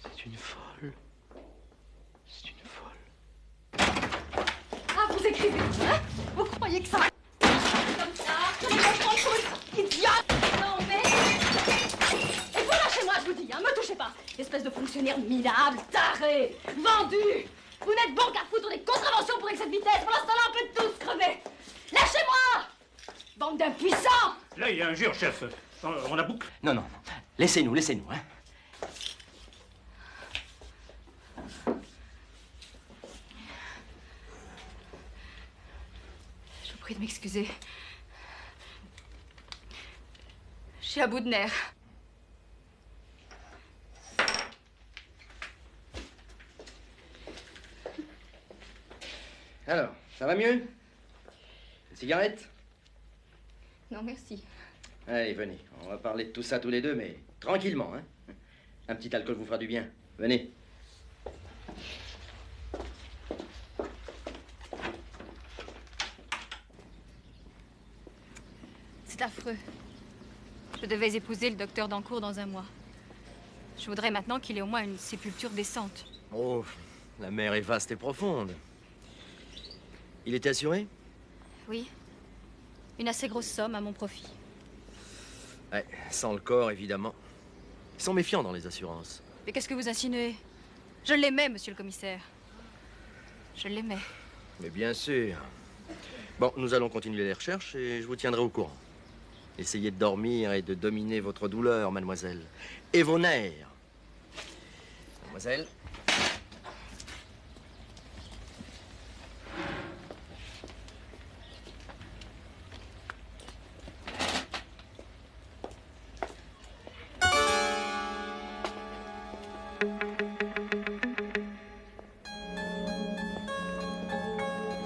C'est une folle. C'est une folle. Ah, vous écrivez, hein? Vous croyez que ça va comme ça? Je vais me prendre pour une idiote! Non, mais... Et vous lâchez-moi, je vous dis, hein, me touchez pas! Espèce de fonctionnaire minable, taré, vendu! Vous n'êtes bon qu'à foutre des contraventions pour excès de vitesse! Pour l'instant, là, on peut tous crever! Lâchez-moi! Bande d'impuissants! Là, il y a un jure, chef. On a boucle. Non, non, non. Laissez-nous, laissez-nous, hein. Je vous prie de m'excuser. Je suis à bout de nerfs. Alors, ça va mieux? Une cigarette? Non, merci. Allez, venez. On va parler de tout ça tous les deux, mais tranquillement, hein. Un petit alcool vous fera du bien. Venez. C'est affreux. Je devais épouser le docteur Dancourt dans un mois. Je voudrais maintenant qu'il ait au moins une sépulture décente. Oh, la mer est vaste et profonde. Il était assuré? Oui. Une assez grosse somme à mon profit. Ouais, sans le corps, évidemment. Ils sont méfiants dans les assurances. Mais qu'est-ce que vous insinuez? Je l'aimais, monsieur le commissaire. Je l'aimais. Mais bien sûr. Bon, nous allons continuer les recherches et je vous tiendrai au courant. Essayez de dormir et de dominer votre douleur, mademoiselle. Et vos nerfs. Mademoiselle.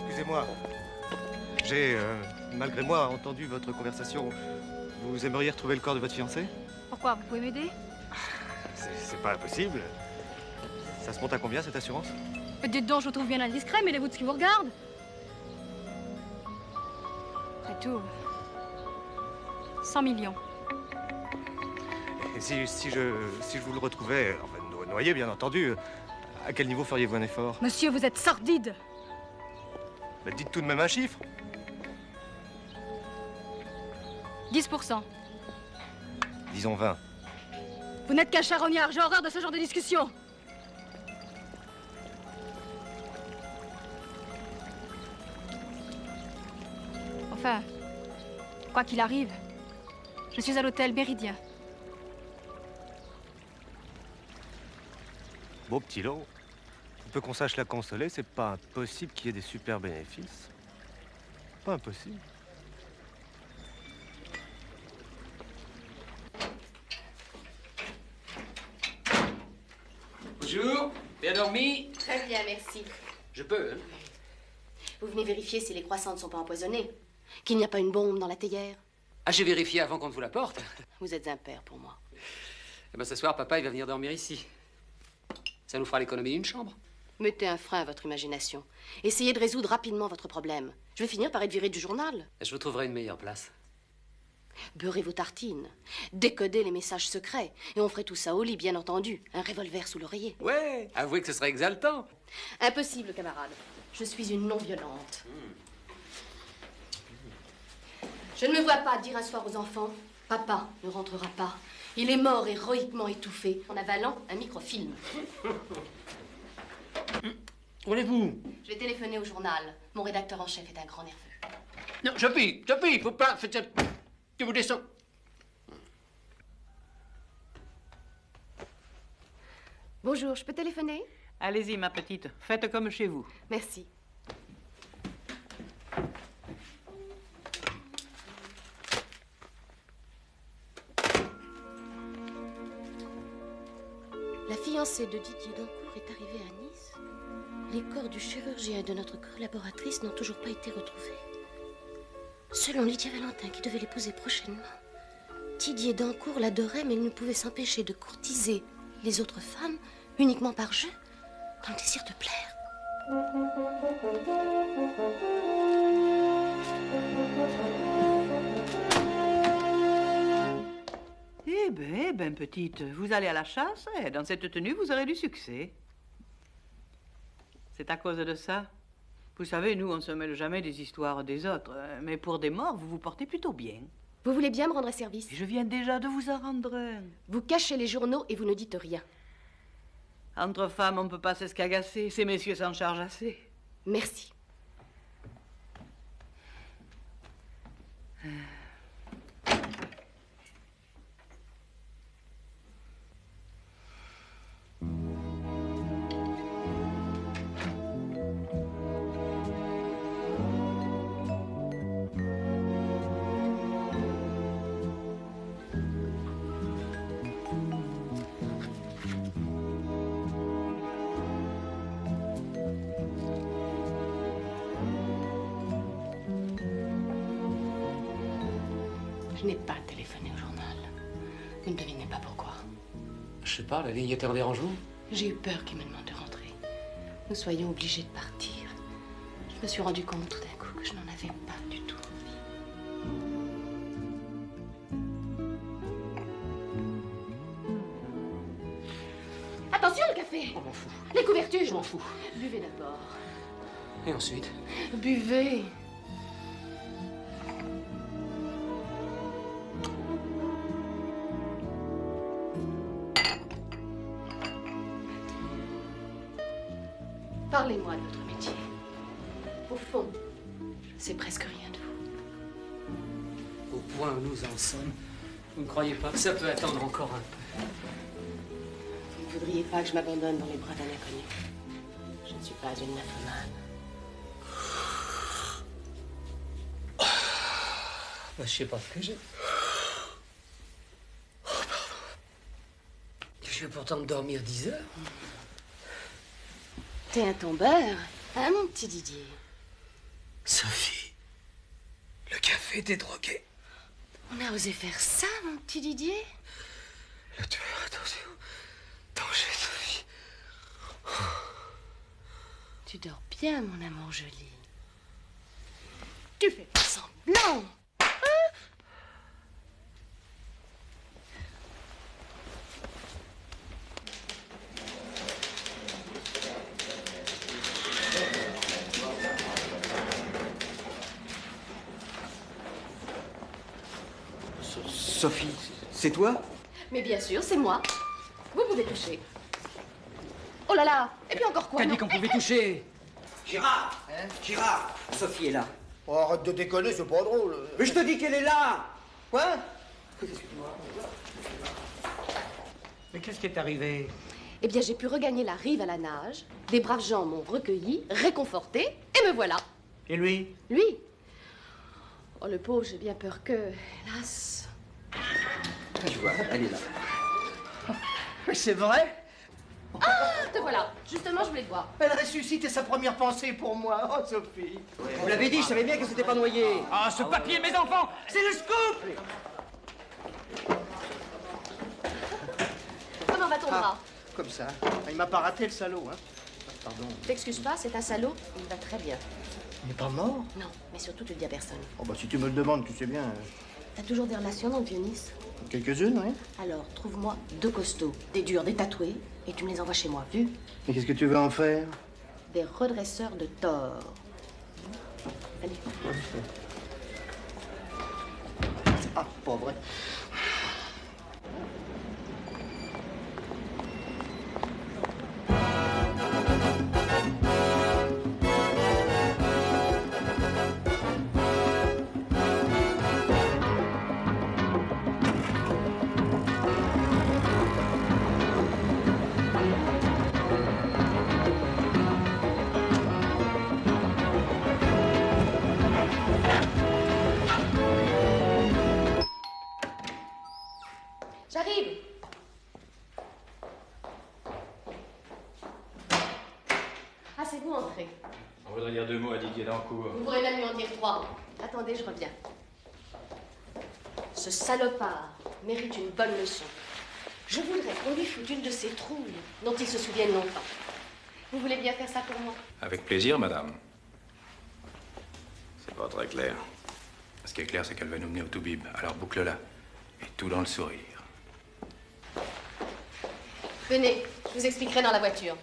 Excusez-moi. J'ai, malgré moi, entendu votre conversation. Vous aimeriez retrouver le corps de votre fiancé? Pourquoi? Vous pouvez m'aider? C'est pas impossible. Ça se monte à combien, cette assurance? Dites donc, je vous trouve bien indiscret, mêlez-vous de ce qui vous regarde. Après tout, 100 millions. Et si je vous le retrouvais, enfin, noyé, bien entendu, à quel niveau feriez-vous un effort? Monsieur, vous êtes sordide. Bah, dites tout de même un chiffre. 10%. Disons 20. Vous n'êtes qu'un charognard, j'ai horreur de ce genre de discussion. Enfin, quoi qu'il arrive, je suis à l'hôtel Méridien. Beau petit lot. On peut qu'on sache la consoler, c'est pas impossible qu'il y ait des super bénéfices. Pas impossible. Bonjour, bien dormi? Très bien, merci. Je peux, hein? Vous venez vérifier si les croissants ne sont pas empoisonnés, qu'il n'y a pas une bombe dans la théière. Ah, j'ai vérifié avant qu'on ne vous la porte. Vous êtes un père pour moi. Eh ben, ce soir, papa, il va venir dormir ici. Ça nous fera l'économie d'une chambre. Mettez un frein à votre imagination. Essayez de résoudre rapidement votre problème. Je vais finir par être virée du journal. Je vous trouverai une meilleure place. Beurrez vos tartines, décodez les messages secrets, et on ferait tout ça au lit, bien entendu. Un revolver sous l'oreiller. Ouais, avouez que ce serait exaltant. Impossible, camarade. Je suis une non-violente. Je ne me vois pas dire un soir aux enfants, papa ne rentrera pas. Il est mort héroïquement étouffé en avalant un microfilm. Où allez-vous? Je vais téléphoner au journal. Mon rédacteur en chef est un grand nerveux. Non, Chapi, faut pas... Faites ça... Que vous descendez. Bonjour, je peux téléphoner? Allez-y, ma petite. Faites comme chez vous. Merci. La fiancée de Didier Dancourt est arrivée à Nice. Les corps du chirurgien et de notre collaboratrice n'ont toujours pas été retrouvés. Selon Lydia Valentin, qui devait l'épouser prochainement, Didier Dancourt l'adorait, mais il ne pouvait s'empêcher de courtiser les autres femmes uniquement par jeu, dans le désir de plaire. Eh ben, petite, vous allez à la chasse, et dans cette tenue, vous aurez du succès. C'est à cause de ça. Vous savez, nous, on ne se mêle jamais des histoires des autres, mais pour des morts, vous vous portez plutôt bien. Vous voulez bien me rendre service? Je viens déjà de vous en rendre un. Vous cachez les journaux et vous ne dites rien. Entre femmes, on ne peut pas s'escagasser. Ces messieurs s'en chargent assez. Merci. Je n'ai pas téléphoné au journal. Vous ne devinez pas pourquoi. Je sais pas, la ligne était en dérange-vous? J'ai eu peur qu'il me demande de rentrer. Nous soyons obligés de partir. Je me suis rendu compte tout d'un coup que je n'en avais pas du tout envie. Attention, le café. On m'en fout. Les couvertures. Je m'en fous. Buvez d'abord. Et ensuite? Buvez. Parlez-moi de votre métier. Au fond, je ne sais presque rien de vous. Au point où nous en sommes, vous ne croyez pas que ça peut attendre encore un peu? Vous ne voudriez pas que je m'abandonne dans les bras d'un inconnu. Je ne suis pas une nymphomane. Bah, je sais pas ce que j'ai. Je vais pourtant me dormir 10 heures. T'es un tombeur, hein, mon petit Didier? Sophie, le café t'es drogué. On a osé faire ça, mon petit Didier? Le tueur, attention. Danger, Sophie. Tu dors bien, mon amour joli. Tu fais pas semblant. Sophie, c'est toi? Mais bien sûr, c'est moi. Vous pouvez toucher. Oh là là. Et puis encore quoi? T'as dit non qu'on pouvait toucher. Girard, Girard, Sophie est là. Oh, arrête de déconner, c'est pas drôle. Mais je te dis qu'elle est là. Quoi? Mais qu'est-ce qui est arrivé? Eh bien, j'ai pu regagner la rive à la nage. Des braves gens m'ont recueilli, réconforté, et me voilà. Et lui? Lui? Oh, le pauvre, j'ai bien peur que, hélas... Je vois, elle est là. Mais c'est vrai? Ah, te voilà. Justement, je voulais te voir. Elle ressuscite et sa première pensée pour moi. Oh, Sophie. Vous l'avez dit, je savais bien que c'était pas noyé. Ah, ce papier, mes enfants, c'est le scoop! Comment va ton bras? Comme ça. Il m'a pas raté, le salaud, hein. Pardon. T'excuses pas, c'est un salaud. Il va très bien. Il n'est pas mort? Non, mais surtout, tu le dis à personne. Oh, bah, si tu me le demandes, tu sais bien. T'as toujours des relations dans le Vieux-Nice? Quelques-unes, oui. Alors, trouve-moi 2 costauds, des durs, des tatoués, et tu me les envoies chez moi, vu? Mais qu'est-ce que tu veux en faire? Des redresseurs de tort. Allez. Ah, pas vrai. J'arrive. Ah, c'est vous, entrez. On voudrait dire 2 mots à Didier Dancourt. Vous pourrez même lui en dire 3. Attendez, je reviens. Ce salopard mérite une bonne leçon. Je voudrais qu'on lui foute une de ces trouilles dont il se souvienne longtemps. Vous voulez bien faire ça pour moi? Avec plaisir, madame. C'est pas très clair. Ce qui est clair, c'est qu'elle va nous mener au Toubib. Alors boucle-la. Et tout dans le sourire. Venez, je vous expliquerai dans la voiture.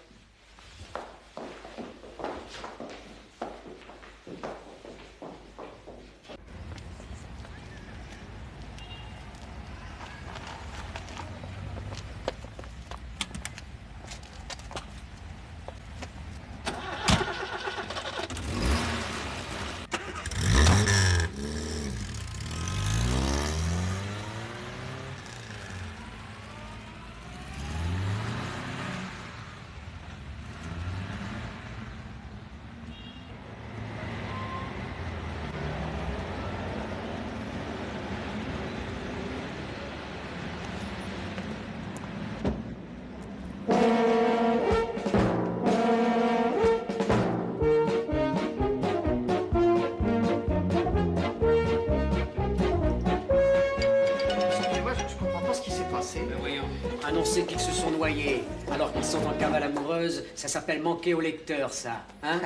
Annoncer qu'ils se sont noyés alors qu'ils sont en cavale amoureuse, ça s'appelle manquer au lecteur, ça. Hein?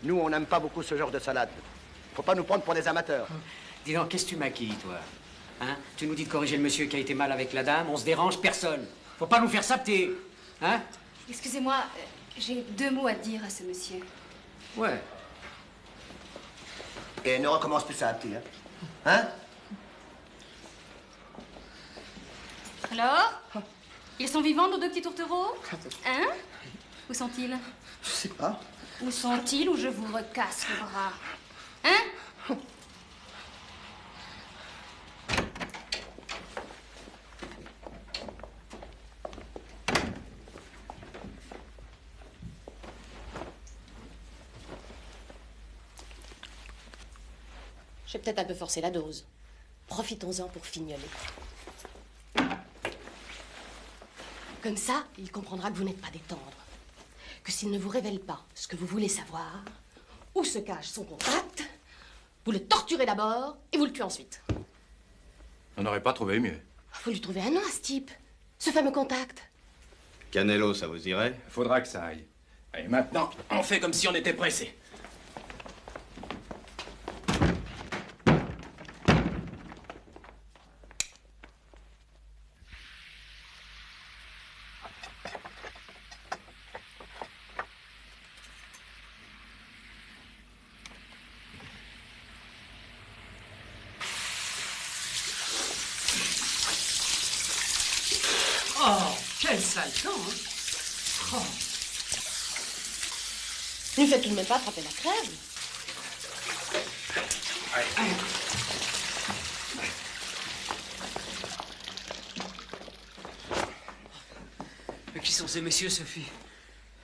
Nous, on n'aime pas beaucoup ce genre de salade. Faut pas nous prendre pour des amateurs. Dis donc, qu'est-ce que tu maquilles, toi? Hein? Tu nous dis de corriger le monsieur qui a été mal avec la dame, on se dérange, personne. Faut pas nous faire sapter. Hein? Excusez-moi, j'ai 2 mots à dire à ce monsieur. Ouais. Et ne recommence plus ça à petit, hein? Hein? Alors? Ils sont vivants, nos 2 petits tourtereaux? Hein? Où sont-ils? Je sais pas. Où sont-ils ou je vous recasse le bras? Hein? J'ai peut-être un peu forcé la dose. Profitons-en pour fignoler. Comme ça, il comprendra que vous n'êtes pas des tendres. Que s'il ne vous révèle pas ce que vous voulez savoir, où se cache son contact, vous le torturez d'abord et vous le tuez ensuite. On n'aurait pas trouvé mieux. Faut lui trouver un nom à ce type, ce fameux contact. Canelo, ça vous irait? Faudra que ça aille. Et maintenant, on fait comme si on était pressé. Oh, quel sale temps, hein? Oh. Ne lui faites tout de même pas attraper la crève. Mais qui sont ces messieurs, Sophie?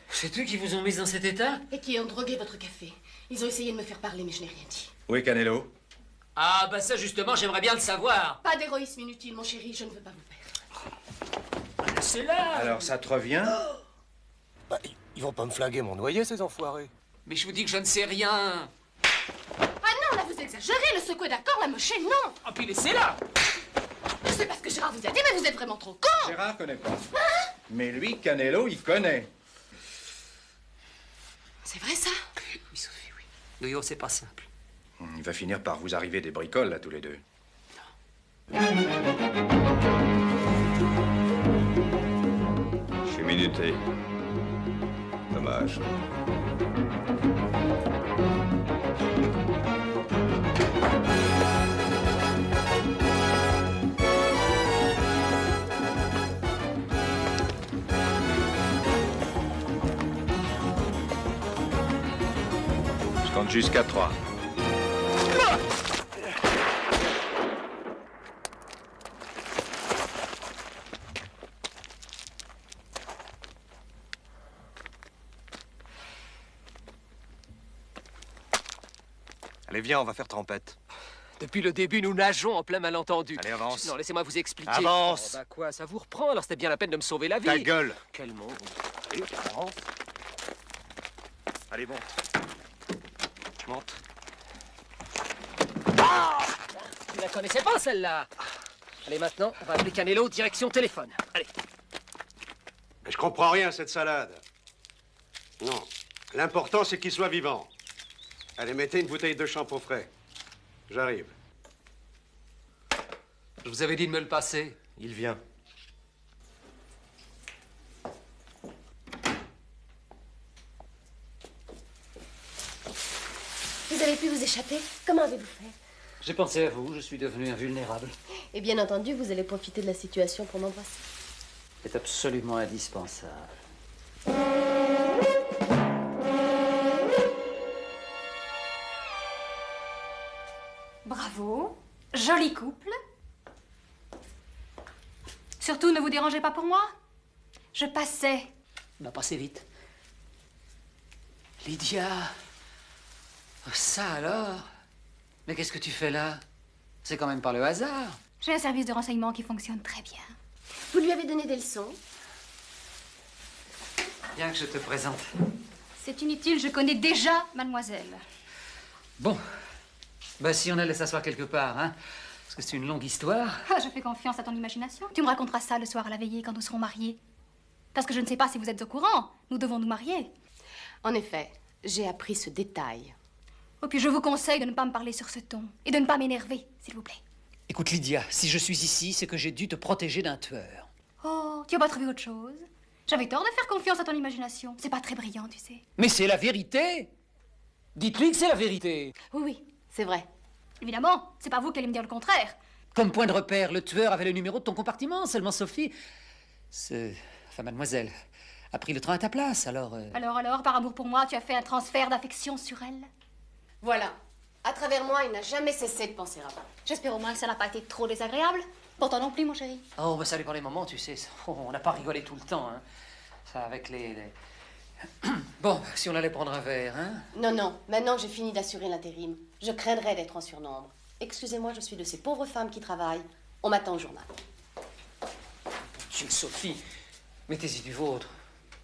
C'est eux qui vous ont mise dans cet état? Et qui ont drogué votre café. Ils ont essayé de me faire parler, mais je n'ai rien dit. Où est Canelo? Ah, bah ça, justement, j'aimerais bien le savoir. Pas d'héroïsme inutile, mon chéri, je ne veux pas vous perdre. C'est là. Alors, ça te revient? Bah, ils vont pas me flaguer mon noyer, ces enfoirés. Mais je vous dis que je ne sais rien. Ah non, là vous exagérez, le secouer d'accord, la mocher, non. Ah, puis laissez-la. Je sais pas ce que Gérard vous a dit, mais vous êtes vraiment trop con. Gérard connaît pas. Mais lui, Canelo, il connaît. C'est vrai ça? Oui, Sophie, oui. Noyo, c'est pas simple. Il va finir par vous arriver des bricoles, là, tous les deux. Je suis minuté. Dommage. Je compte jusqu'à 3. Allez, viens, on va faire trempette. Depuis le début, nous nageons en plein malentendu. Allez, avance. Non, laissez-moi vous expliquer. Avance. Oh, bah quoi, ça vous reprend, alors c'était bien la peine de me sauver la vie. Ta gueule. Quel monde. Allez, avance. Allez, monte. Monte. Ah, tu la connaissais pas, celle-là. Allez, maintenant, on va appeler Canelo, direction téléphone. Allez. Mais je comprends rien à cette salade. Non. L'important, c'est qu'il soit vivant. Allez, mettez une bouteille de shampoing frais. J'arrive. Je vous avais dit de me le passer. Il vient. Vous avez pu vous échapper? Comment avez-vous fait? J'ai pensé à vous, je suis devenu invulnérable. Et bien entendu, vous allez profiter de la situation pour m'embrasser. C'est absolument indispensable. Bravo. Joli couple. Surtout, ne vous dérangez pas pour moi. Je passais. Bah, passez vite. Lydia. Ça alors? Mais qu'est-ce que tu fais là? C'est quand même par le hasard. J'ai un service de renseignement qui fonctionne très bien. Vous lui avez donné des leçons? Bien que je te présente. C'est inutile, je connais déjà mademoiselle. Bon. Bah, si on allait s'asseoir quelque part, hein? Parce que c'est une longue histoire. Ah, je fais confiance à ton imagination. Tu me raconteras ça le soir à la veillée quand nous serons mariés. Parce que je ne sais pas si vous êtes au courant. Nous devons nous marier. En effet, j'ai appris ce détail. Oh, puis je vous conseille de ne pas me parler sur ce ton. Et de ne pas m'énerver, s'il vous plaît. Écoute, Lydia, si je suis ici, c'est que j'ai dû te protéger d'un tueur. Oh, alors? Tu as pas trouvé autre chose? J'avais tort de faire confiance à ton imagination. C'est pas très brillant, tu sais. Mais c'est la vérité. Dites-lui que c'est la vérité. Oui, oui, c'est vrai. Évidemment, c'est pas vous qui allez me dire le contraire. Comme point de repère, le tueur avait le numéro de ton compartiment. Seulement Sophie... Enfin, mademoiselle a pris le train à ta place, alors... Alors, par amour pour moi, tu as fait un transfert d'affection sur elle? Voilà. À travers moi, il n'a jamais cessé de penser à moi. J'espère au moins que ça n'a pas été trop désagréable. Pour toi non plus, mon chéri. Oh, bah ça dépend des moments, tu sais. On n'a pas rigolé tout le temps, hein. Ça, avec les... Bon, si on allait prendre un verre, hein? Non, non. Maintenant que j'ai fini d'assurer l'intérim, je craindrais d'être en surnombre. Excusez-moi, je suis de ces pauvres femmes qui travaillent. On m'attend au journal. Dieu, Sophie, mettez-y du vôtre.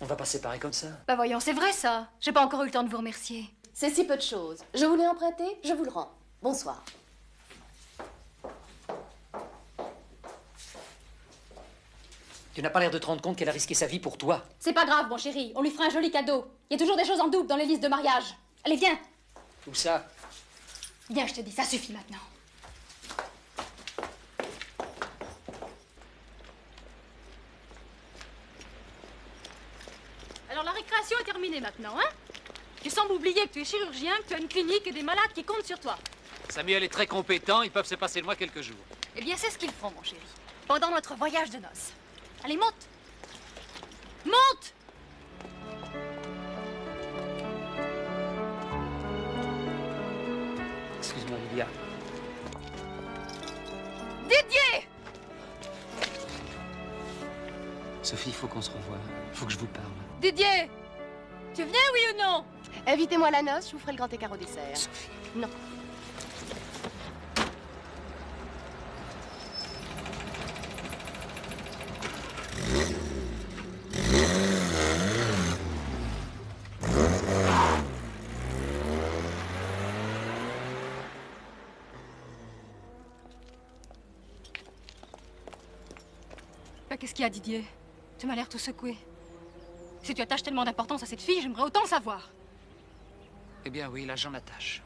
On va pas se séparer comme ça. Bah voyons, c'est vrai ça. J'ai pas encore eu le temps de vous remercier. C'est si peu de choses. Je vous l'ai emprunté, je vous le rends. Bonsoir. Tu n'as pas l'air de te rendre compte qu'elle a risqué sa vie pour toi. C'est pas grave, mon chéri. On lui fera un joli cadeau. Il y a toujours des choses en double dans les listes de mariage. Allez, viens. Où ça? Viens, je te dis, ça suffit maintenant. Alors, la récréation est terminée maintenant, hein? Tu sembles oublier que tu es chirurgien, que tu as une clinique et des malades qui comptent sur toi. Samuel est très compétent, ils peuvent se passer de moi quelques jours. Eh bien, c'est ce qu'ils feront, mon chéri. Pendant notre voyage de noces. Allez, monte! Monte! Excuse-moi, Lydia. Didier! Sophie, il faut qu'on se revoie. Il faut que je vous parle. Didier! Tu viens, oui ou non? Invitez-moi à la noce, je vous ferai le grand écart au dessert. Sophie. Non. Qu'est-ce qu'il y a, Didier? Tu m'as l'air tout secoué. Si tu attaches tellement d'importance à cette fille, j'aimerais autant le savoir. Eh bien oui, là j'en attache.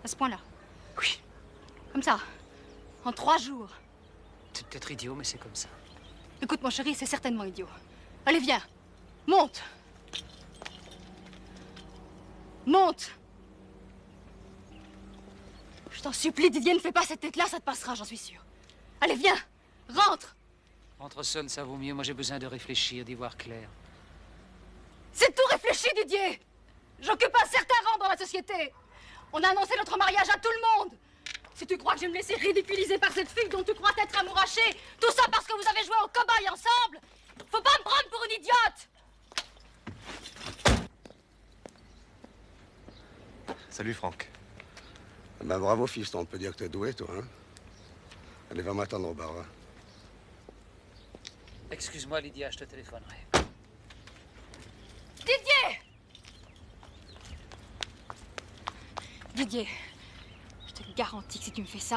À ce point-là? Oui. Comme ça? En 3 jours? C'est peut-être idiot, mais c'est comme ça. Écoute, mon chéri, c'est certainement idiot. Allez, viens. Monte. Monte. Je t'en supplie, Didier, ne fais pas cette tête-là, ça te passera, j'en suis sûre. Allez, viens. Rentre. Rentre seul, ça vaut mieux. Moi, j'ai besoin de réfléchir, d'y voir clair. C'est tout réfléchi, Didier. J'occupe un certain rang dans la société. On a annoncé notre mariage à tout le monde. Si tu crois que je vais me laisser ridiculiser par cette fille dont tu crois être amouraché, tout ça parce que vous avez joué au cow-boy ensemble, faut pas me prendre pour une idiote. Salut, Franck. Ben bravo, fiston. On peut dire que t'es doué, toi, hein? Allez, va m'attendre au bar, va. Excuse-moi, Lydia, je te téléphonerai. Didier! Didier, je te garantis que si tu me fais ça,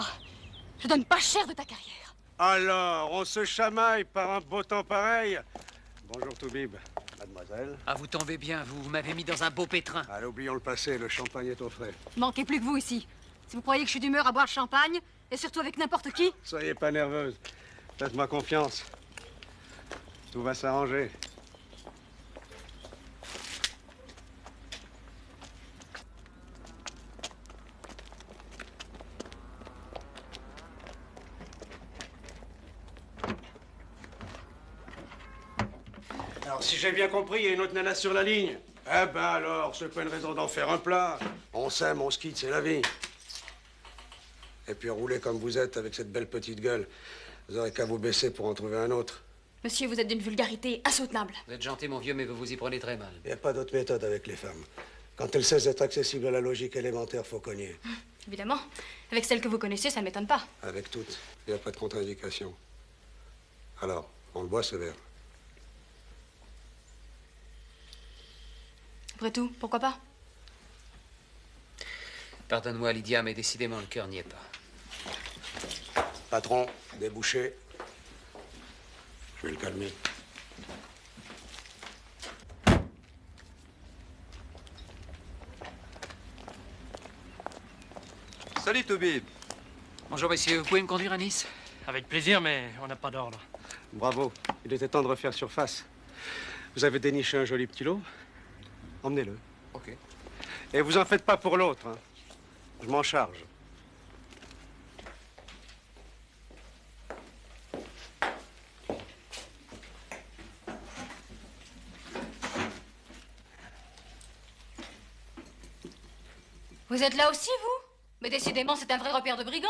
je donne pas cher de ta carrière. Alors, on se chamaille par un beau temps pareil. Bonjour, Toubib. Mademoiselle. Ah, vous tombez bien, vous m'avez mis dans un beau pétrin. Allez, oublions le passé, le champagne est au frais. Manquez plus que vous ici. Si vous croyez que je suis d'humeur à boire le champagne, et surtout avec n'importe qui... Soyez pas nerveuse. Faites-moi confiance. Tout va s'arranger. Alors, si j'ai bien compris, il y a une autre nana sur la ligne. Eh ben alors, c'est pas une raison d'en faire un plat. On s'aime, on se quitte, c'est la vie. Et puis roulez comme vous êtes avec cette belle petite gueule. Vous aurez qu'à vous baisser pour en trouver un autre. Monsieur, vous êtes d'une vulgarité insoutenable. Vous êtes gentil, mon vieux, mais vous vous y prenez très mal. Il n'y a pas d'autre méthode avec les femmes. Quand elles cessent d'être accessibles à la logique élémentaire, faut cogner. Évidemment. Avec celle que vous connaissez, ça ne m'étonne pas. Avec toutes. Il n'y a pas de contre-indication. Alors, on le boit, ce verre. Après tout, pourquoi pas? Pardonne-moi, Lydia, mais décidément, le cœur n'y est pas. Patron, débouché. Je vais le calmer. Salut, Toubib. Bonjour, messieurs. Vous pouvez me conduire à Nice? Avec plaisir, mais on n'a pas d'ordre. Bravo. Il était temps de refaire surface. Vous avez déniché un joli petit lot. Emmenez-le. Ok. Et vous en faites pas pour l'autre, hein. Je m'en charge. Vous êtes là aussi, vous? Mais décidément, c'est un vrai repère de brigands.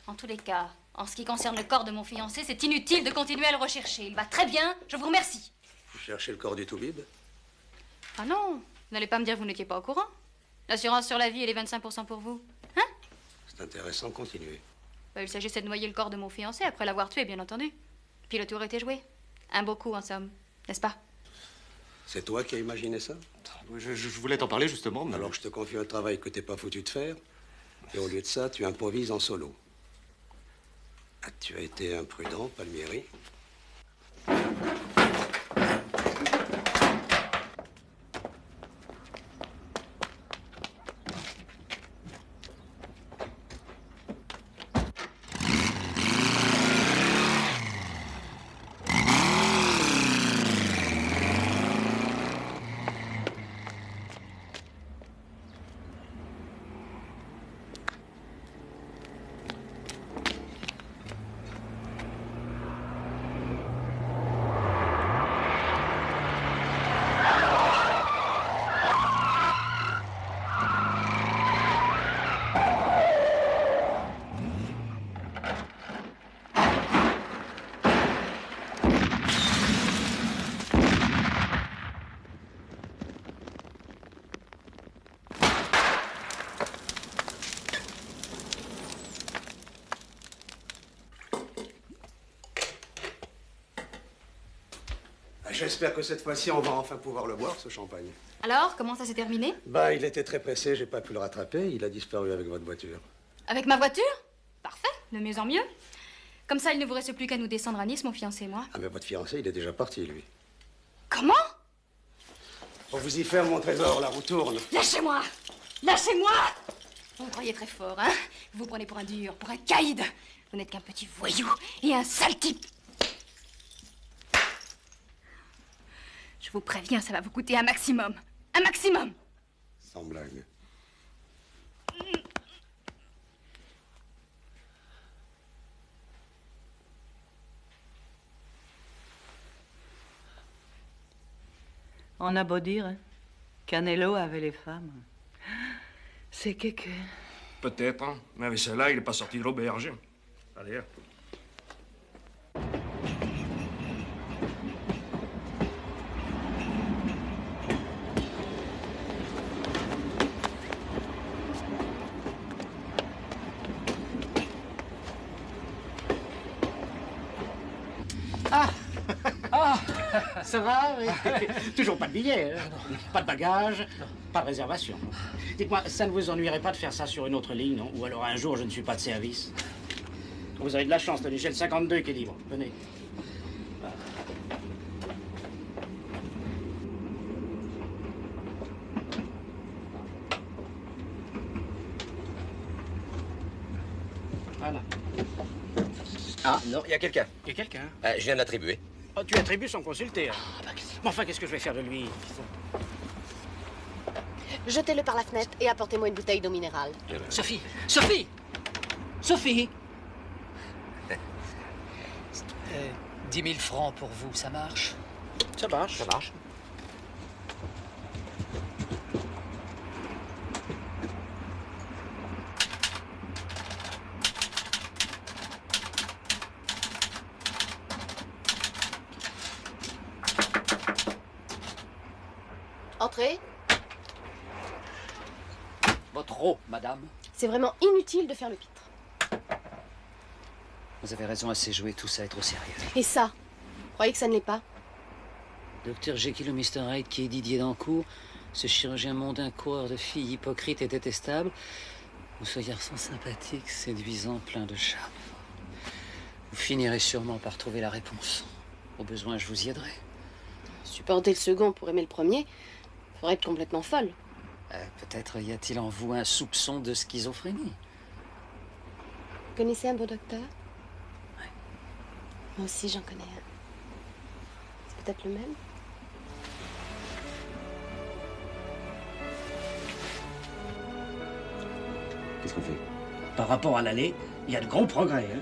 En tous les cas, en ce qui concerne le corps de mon fiancé, c'est inutile de continuer à le rechercher. Il va très bien, je vous remercie. Vous cherchez le corps du Toubib? Ah non, vous n'allez pas me dire que vous n'étiez pas au courant. L'assurance sur la vie et les 25% pour vous. Hein? C'est intéressant, continuez. Il s'agissait de noyer le corps de mon fiancé après l'avoir tué, bien entendu. Puis le tour était joué. Un beau coup, en somme. N'est-ce pas? C'est toi qui as imaginé ça? Je voulais t'en parler, justement. Mais... Alors je te confie un travail que t'es pas foutu de faire. Et au lieu de ça, tu improvises en solo. Ah, tu as été imprudent, Palmieri. J'espère que cette fois-ci, on va enfin pouvoir le boire, ce champagne. Alors, comment ça s'est terminé? Bah, il était très pressé, j'ai pas pu le rattraper. Il a disparu avec votre voiture. Avec ma voiture? Parfait, de mieux en mieux. Comme ça, il ne vous reste plus qu'à nous descendre à Nice, mon fiancé et moi. Ah, mais votre fiancé, il est déjà parti, lui. Comment? Pour vous y faire, mon trésor, la roue tourne. Lâchez-moi! Lâchez-moi! Vous me croyez très fort, hein? Vous vous prenez pour un dur, pour un caïd. Vous n'êtes qu'un petit voyou et un sale type. Je vous préviens, ça va vous coûter un maximum. Un maximum! Sans blague. On a beau dire, hein, Canelo avait les femmes. C'est que... Peut-être, hein, mais avec celle-là, il n'est pas sorti de l'auberge. Allez, hein. Ça va? Oui. Toujours pas de billets, hein? Pas de bagages, pas de réservation. Dites-moi, ça ne vous ennuierait pas de faire ça sur une autre ligne, non? Ou alors un jour, je ne suis pas de service. Vous avez de la chance, tenez, j'ai le 52 qui est libre. Venez. Voilà. Ah, non, il y a quelqu'un. Il y a quelqu'un? Je viens de l'attribuer. Oh, tu attribues sans consulter. Hein. Mais enfin, qu'est-ce que je vais faire de lui? Jetez-le par la fenêtre et apportez-moi une bouteille d'eau minérale. Sophie! Sophie! Sophie! 10 000 francs pour vous, ça marche? Ça marche. Ça marche. Entrez. Votre eau, madame. C'est vraiment inutile de faire le pitre. Vous avez raison, assez joué, tout ça est trop sérieux. Et ça, vous croyez que ça ne l'est pas? Docteur Jekyll ou Mr. Hyde, qui est Didier Dancourt, ce chirurgien mondain, coureur de filles, hypocrite et détestable, ou ce garçon sympathique, séduisant, plein de charme. Vous finirez sûrement par trouver la réponse. Au besoin, je vous y aiderai. Supporter le second pour aimer le premier, faudrait être complètement folle. Peut-être y a-t-il en vous un soupçon de schizophrénie. Vous connaissez un bon docteur? Oui. Moi aussi, j'en connais un. peut-être le même. Qu'est-ce qu'on fait? Par rapport à l'aller, il y a de gros progrès, hein.